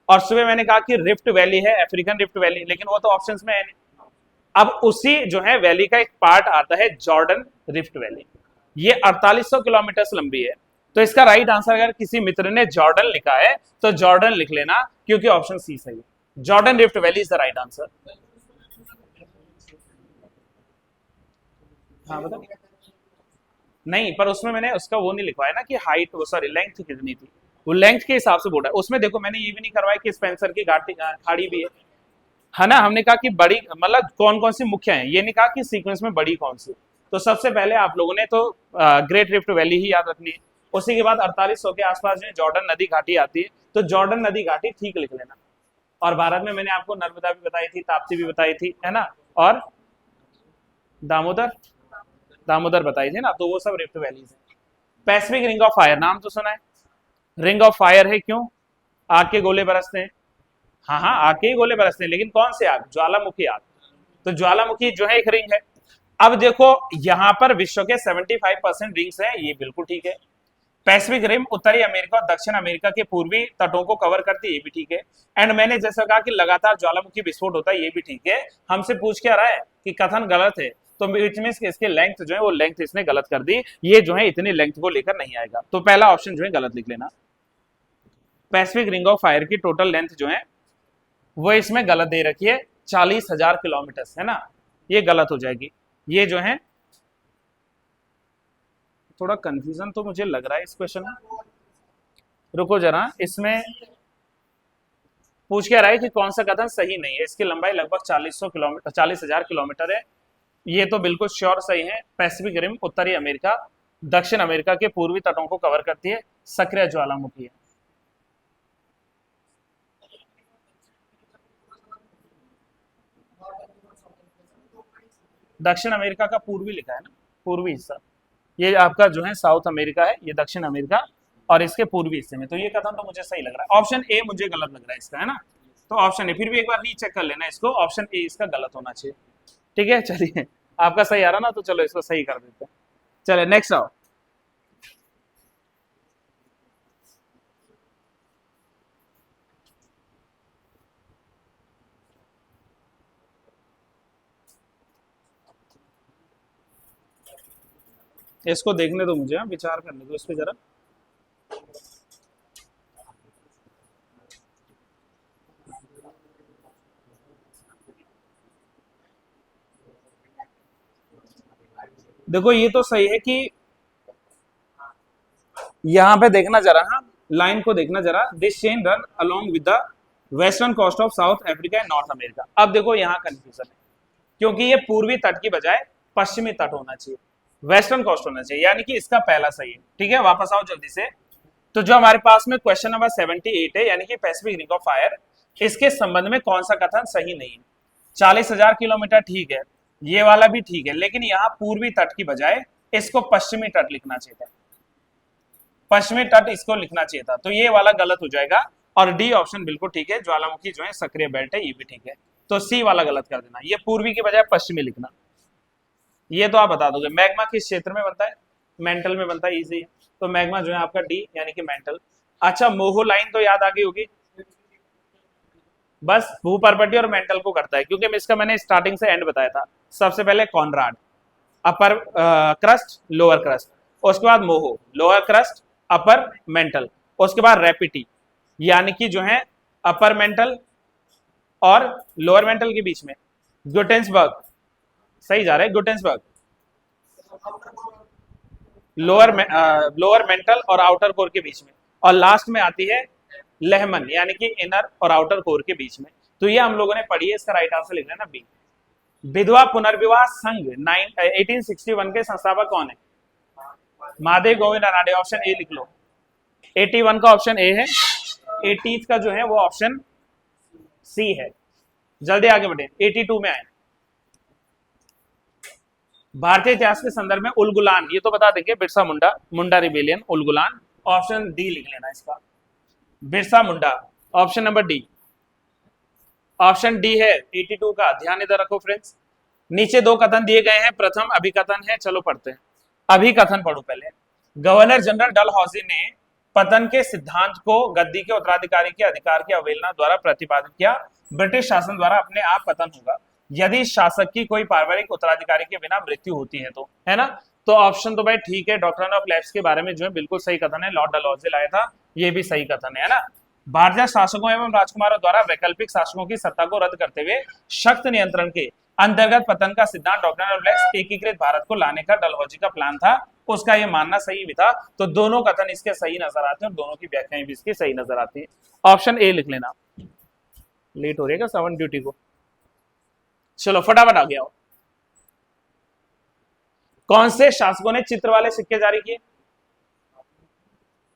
और सुबह मैंने कहा कि रिफ्ट वैली है, अफ्रीकन रिफ्ट वैली, लेकिन वो तो ऑप्शंस में है नहीं। अब उसी जो है वैली का एक पार्ट आता है जॉर्डन रिफ्ट वैली, ये 4800 किलोमीटर लंबी है। तो इसका राइट आंसर अगर किसी मित्र ने जॉर्डन लिखा है तो जॉर्डन लिख लेना, क्योंकि ऑप्शन सी सही है, Jordan rift valley is the right answer. हाँ बता, नहीं पर उसमें मैंने उसका वो नहीं लिखवाया ना कि हाइट, वो सॉरी लेंथ कितनी थी, वो लेंथ के हिसाब से बोला है उसमें। देखो मैंने ये भी नहीं करवाया कि स्पेंसर की घाटी खाड़ी भी है ना, हमने कहा कि बड़ी मतलब कौन कौन सी मुख्य है, ये नहीं कहा कि सीक्वेंस में बड़ी कौन सी। तो सबसे पहले आप लोगों ने तो ग्रेट रिफ्ट वैली ही याद रखनी है, उसी के बाद 4800 के आसपास जो जॉर्डन नदी घाटी आती है, तो जॉर्डन नदी घाटी ठीक लिख लेना। और भारत में मैंने आपको नर्मदा भी बताई थी, ताप्ती भी बताई थी, है ना, और दामोदर, दामोदर बताई थी ना, तो वो सब रिफ्ट वैलीज है। पैसिफिक रिंग ऑफ फायर नाम तो सुना है, रिंग ऑफ फायर है क्यों? आग के गोले बरसते हैं, हाँ हाँ आग के ही गोले बरसते हैं, लेकिन कौन से आग? ज्वालामुखी आग। तो ज्वालामुखी जो है एक रिंग है। अब देखो यहां पर विश्व के 75% रिंग्स हैं, ये बिल्कुल ठीक है। पैसिफिक रिम उत्तरी अमेरिका और दक्षिण अमेरिका के पूर्वी तटों को कवर करती है, ये भी ठीक है। एंड मैंने जैसा कहा कि लगातार ज्वालामुखी विस्फोट होता है, ये भी ठीक है। हमसे पूछ क्या रहा है कि कथन गलत है, तो विच मींस कि इसके लेंथ जो है वो लेंथ इसने गलत कर दी, ये जो है इतनी लेंथ को लेकर नहीं आएगा। तो पहला ऑप्शन जो है गलत लिख लेना। पैसिफिक रिंग ऑफ फायर की टोटल लेंथ जो है वो इसमें गलत दे रखी है, 40,000 किलोमीटर, है ना, ये गलत हो जाएगी। ये जो है थोड़ा कंफ्यूजन तो मुझे लग रहा है इस क्वेश्चन में, रुको जरा, इसमें पूछ क्या रहा है कि कौन सा कथन सही नहीं है। इसकी लंबाई लगभग 40,000 किलोमीटर है, ये तो बिल्कुल श्योर सही है। पैसिफिक रिम उत्तरी अमेरिका दक्षिण अमेरिका के पूर्वी तटों को कवर करती है, सक्रिय ज्वालामुखी है। दक्षिण अमेरिका का पूर्वी लिखा है ना, पूर्वी हिस्सा, ये आपका जो है साउथ अमेरिका है, ये दक्षिण अमेरिका, और इसके पूर्वी हिस्से में। तो ये कथन तो मुझे सही लग रहा है। ऑप्शन ए मुझे गलत लग रहा है इसका, है ना। तो ऑप्शन ए, फिर भी एक बार रीचेक कर लेना इसको, ऑप्शन ए इसका गलत होना चाहिए। ठीक है, चलिए आपका सही आ रहा ना, तो चलो इसको सही कर देते हैं। चले नेक्स्ट आओ। इसको देखने दो मुझे, विचार करने दो इस पे जरा। देखो ये तो सही है कि यहां पे देखना जरा, हाँ लाइन को देखना जरा, this chain run along with the western coast of South Africa and North America. अब देखो यहाँ कंफ्यूजन है, क्योंकि ये पूर्वी तट की बजाय पश्चिमी तट होना चाहिए, वेस्टर्न कोस्ट होना चाहिए, यानी कि इसका पहला सही है। ठीक है, वापस आओ जल्दी से। तो जो हमारे पास में क्वेश्चन नंबर 78 है, यानी कि पैसिफिक रिंग ऑफ फायर, इसके संबंध में कौन सा कथन सही नहीं है। 40,000 किलोमीटर ठीक है, ये वाला भी ठीक है, लेकिन यहाँ पूर्वी तट की बजाय इसको पश्चिमी तट लिखना चाहिए था, पश्चिमी तट इसको लिखना चाहिए था, तो ये वाला गलत हो जाएगा। और डी ऑप्शन बिल्कुल ठीक है, ज्वालामुखी जो है सक्रिय बेल्ट है, ये भी ठीक है। तो सी वाला गलत कर देना, ये पूर्वी की बजाय पश्चिमी लिखना। ये तो आप बता दोगे। मैग्मा किस क्षेत्र में बनता है, मेंटल में बनता है, इजी है। तो मैग्मा जो है आपका डी यानी कि मेंटल। अच्छा, मोहो लाइन तो याद आ गई होगी, बस भूपर्वतीय और मेंटल को करता है, क्योंकि इसका मैंने स्टार्टिंग से एंड बताया था। सबसे पहले कॉनराड, अपर क्रस्ट लोअर क्रस्ट, उसके बाद मोहो लोअर क्रस्ट अपर मेंटल, उसके बाद रेपिटी यानी कि जो है अपर मेंटल और लोअर मेंटल के बीच में गुटेंसबर्ग, सही जा रहा है गुटेंसबर्ग, लोअर मेंटल और आउटर कोर के बीच में, और लास्ट में आती है लेहमन यानी कि इनर और आउटर कोर के बीच में। तो ये हम लोगों ने पढ़ी है, इसका राइट आंसर लिख लेना बी। विधवा पुनर्विवाह संघ 1861 के संस्थापक कौन है, महादेव गोविंद अनाडे, ऑप्शन ए लिख लो। 81 का ऑप्शन ए है, 80 का जो है वो ऑप्शन सी है। जल्दी आगे बढ़े, 82 में आए। भारतीय इतिहास के संदर्भ में उलगुलान, ये तो बता देंगे, Birsa Munda, Munda rebellion, Ulgulan, option D लिख लेना इसका, Birsa Munda, option number D. Option D है 82 का, ध्यान इधर रखो फ्रेंड्स। नीचे दो कथन दिए गए हैं, प्रथम अभिकथन है, चलो पढ़ते हैं। अभिकथन पढ़ो पहले। गवर्नर जनरल डलहौजी ने पतन के सिद्धांत को गद्दी के उत्तराधिकारी के अधिकार की अवहेलना द्वारा प्रतिपादित किया। ब्रिटिश शासन द्वारा अपने आप पतन होगा यदि शासक की कोई पारिवारिक उत्तराधिकारी के बिना मृत्यु होती है, तो है ना। तो ऑप्शन तो भाई ठीक है, डॉक्ट्रिन ऑफ लैप्स के बारे में जो है बिल्कुल सही कथन है, लॉर्ड डलहौजी लाया था, ये भी सही कथन है ना। भारतीय शासकों एवं राजकुमारों द्वारा वैकल्पिक शासकों की सत्ता को रद्द करते हुए शक्त नियंत्रण के अंतर्गत पतन का सिद्धांत डॉक्ट्रिन ऑफ लैप्स एकीकृत भारत को लाने का डलहौजी का प्लान था, उसका ये मानना सही भी था। तो दोनों कथन इसके सही नजर आते हैं और दोनों की व्याख्याएं भी इसकी सही नजर आती है। ऑप्शन ए लिख लेना। लेट हो रहेगा सेवन ड्यूटी को, चलो फटाफट आ गया। कौन से शासकों ने चित्र वाले सिक्के जारी किए,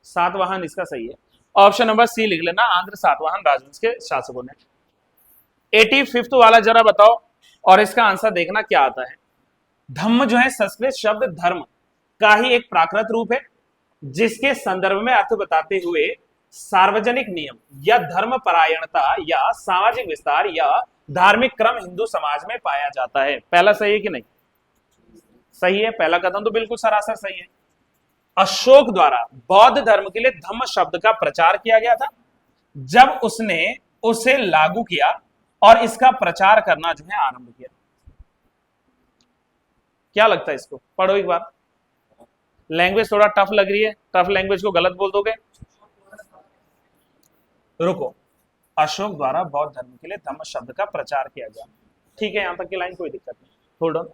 सातवाहन इसका सही है, ऑप्शन नंबर सी लिख लेना, आंध्र सातवाहन राजवंश के शासकों ने। 85 वाला जरा बताओ और इसका आंसर देखना क्या आता है। धम्म जो है संस्कृत शब्द धर्म का ही एक प्राकृत रूप है, जिसके संदर्भ में अर्थ बताते हुए सार्वजनिक नियम या धर्म परायणता या सामाजिक विस्तार या धार्मिक क्रम हिंदू समाज में पाया जाता है। पहला सही है कि नहीं, सही है, पहला कथन तो बिल्कुल सरासर सही है। अशोक द्वारा बौद्ध धर्म के लिए धम्म शब्द का प्रचार किया गया था, जब उसने उसे लागू किया और इसका प्रचार करना जो है आरंभ किया। क्या लगता है इसको, पढ़ो एक बार। लैंग्वेज थोड़ा टफ लग रही है, टफ लैंग्वेज को गलत बोल दोगे। रुको, अशोक द्वारा बौद्ध धर्म के लिए धम्म शब्द का प्रचार किया गया, ठीक है, यहां तक की लाइन कोई दिक्कत नहीं। होल्ड ऑन,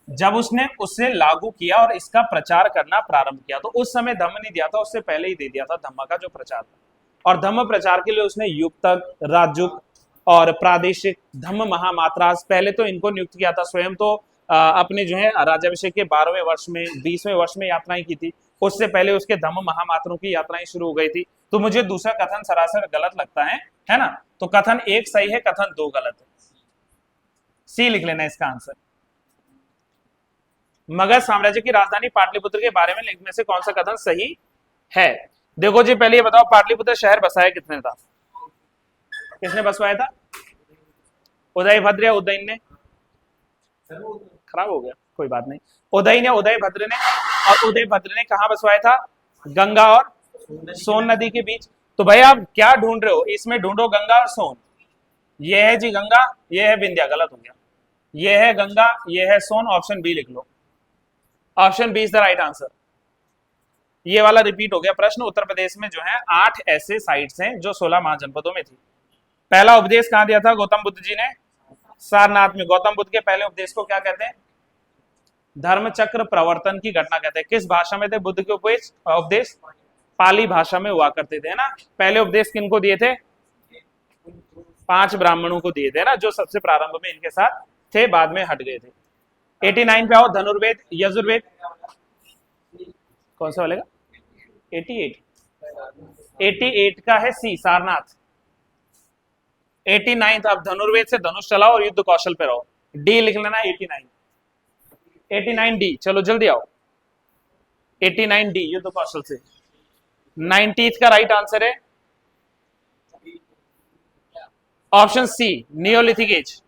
जब उसने उसे लागू किया और इसका प्रचार करना प्रारंभ किया, तो उस समय धम्म नहीं दिया था, उससे पहले ही दे दिया था धम्म का जो प्रचार था। और धम्म प्रचार के लिए उसने युक्तक, राजुक और प्रादेशिक धम्म महामात्रास, पहले तो इनको नियुक्त किया था, स्वयं तो अपने जो है राज्याभिषेक के 12वें वर्ष में 20वें वर्ष में यात्राएं की थी, उससे पहले उसके धम्म महामात्रों की यात्राएं शुरू हो गई थी। तो मुझे दूसरा कथन सरासर गलत लगता है ना। तो कथन एक सही है, कथन दो गलत है, सी लिख लेना इसका आंसर। मगध साम्राज्य की राजधानी पाटलिपुत्र के बारे में लिखने से कौन सा कथन सही है। देखो जी, पहले ये बताओ पाटलिपुत्र शहर बसाया कितने था? किसने बसवाया था? उदयभद्र या उदयन ने? खराब हो गया, कोई बात नहीं। उदयन या उदयभद्र ने। और उदयभद्र ने कहा बसवाया था? गंगा और सोन नदी के बीच। तो भाई आप क्या ढूंढ रहे हो इसमें? ढूंढो गंगा और सोन। ये है जी गंगा, ये है विंध्या, गलत हो गया। ये है गंगा, ये है सोन, ऑप्शन बी लिख लो। Option B is the right answer. ये वाला रिपीट हो गया प्रश्न। उत्तर प्रदेश में जो है 8 ऐसे साइट्स हैं जो 16 महाजनपदों में थी। पहला उपदेश कहां दिया था गौतम बुद्ध जी ने? सारनाथ में। गौतम बुद्ध के पहले उपदेश को क्या कहते हैं? धर्म चक्र प्रवर्तन की घटना कहते हैं। किस भाषा में थे बुद्ध के उपदेश? पाली भाषा में हुआ करते थे, है ना। पहले उपदेश किनको दिए थे? 5 ब्राह्मणों को दिए थे ना, जो सबसे प्रारंभ में इनके साथ थे, बाद में हट गए थे। 89 पे आओ। धनुर्वेद, यजुर्वेद, कौन सा वालेगा? 88। 88 का है सी, सारनाथ। 89 अब धनुर्वेद से धनुष चलाओ और युद्ध कौशल पे रहो। डी लिख लेना। 89, 89 डी। चलो जल्दी आओ। 89 डी युद्ध कौशल से। 90th का राइट आंसर है option C, Neolithic age.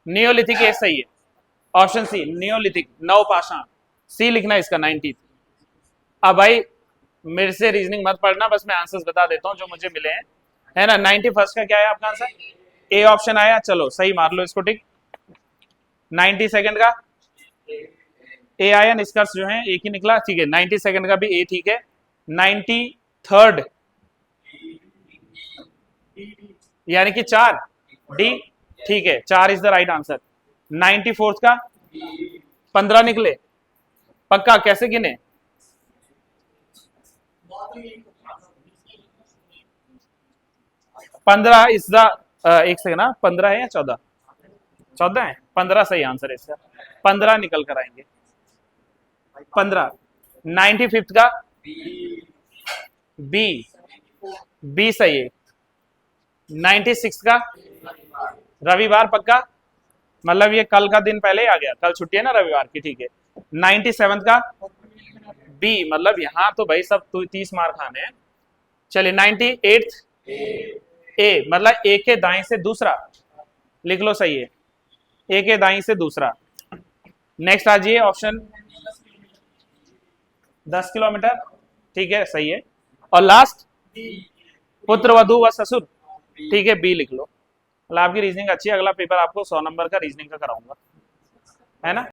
Neolithic age सही है। ऑप्शन सी, नियोलिथिक, नवपाषाण। सी लिखना इसका 90th। अब भाई मेरे से रीजनिंग मत पढ़ना, बस मैं आंसर्स बता देता हूं जो मुझे मिले हैं, है ना। 91st का क्या है आपका आंसर? ए ऑप्शन आया, चलो सही मार लो इसको टिक। 92nd का ए आया, निष्कर्ष जो है एक ही निकला, ठीक है। 92nd का भी ए ठीक है। 93rd यानी कि 4, डी ठीक है, 4 is the right answer. 94th का 15 निकले, पक्का? कैसे गिने? 15 इज द, एक सेकंड ना, 15 है या 14? 14 है। 15 सही आंसर है इसका। 15 निकल कर आएंगे। 15। 95th का बी, बी सही है। 96 का रविवार, पक्का? मतलब ये कल का दिन पहले आ गया, कल छुट्टी है ना रविवार की, ठीक है। 97 का बी, मतलब यहां तो भाई सब 30 मार्क खाने हैं। चलिए 98th ए, मतलब ए के दाएं से दूसरा लिख लो, सही है। ए के दाएं से दूसरा। नेक्स्ट आ जाइए ऑप्शन 10 किलोमीटर, ठीक है, सही है। और लास्ट पुत्र वधु व ससुर, ठीक है, बी लिख लो। मतलब आपकी रीजनिंग अच्छी है। अगला पेपर आपको 100 नंबर का रीजनिंग का कराऊंगा, है ना।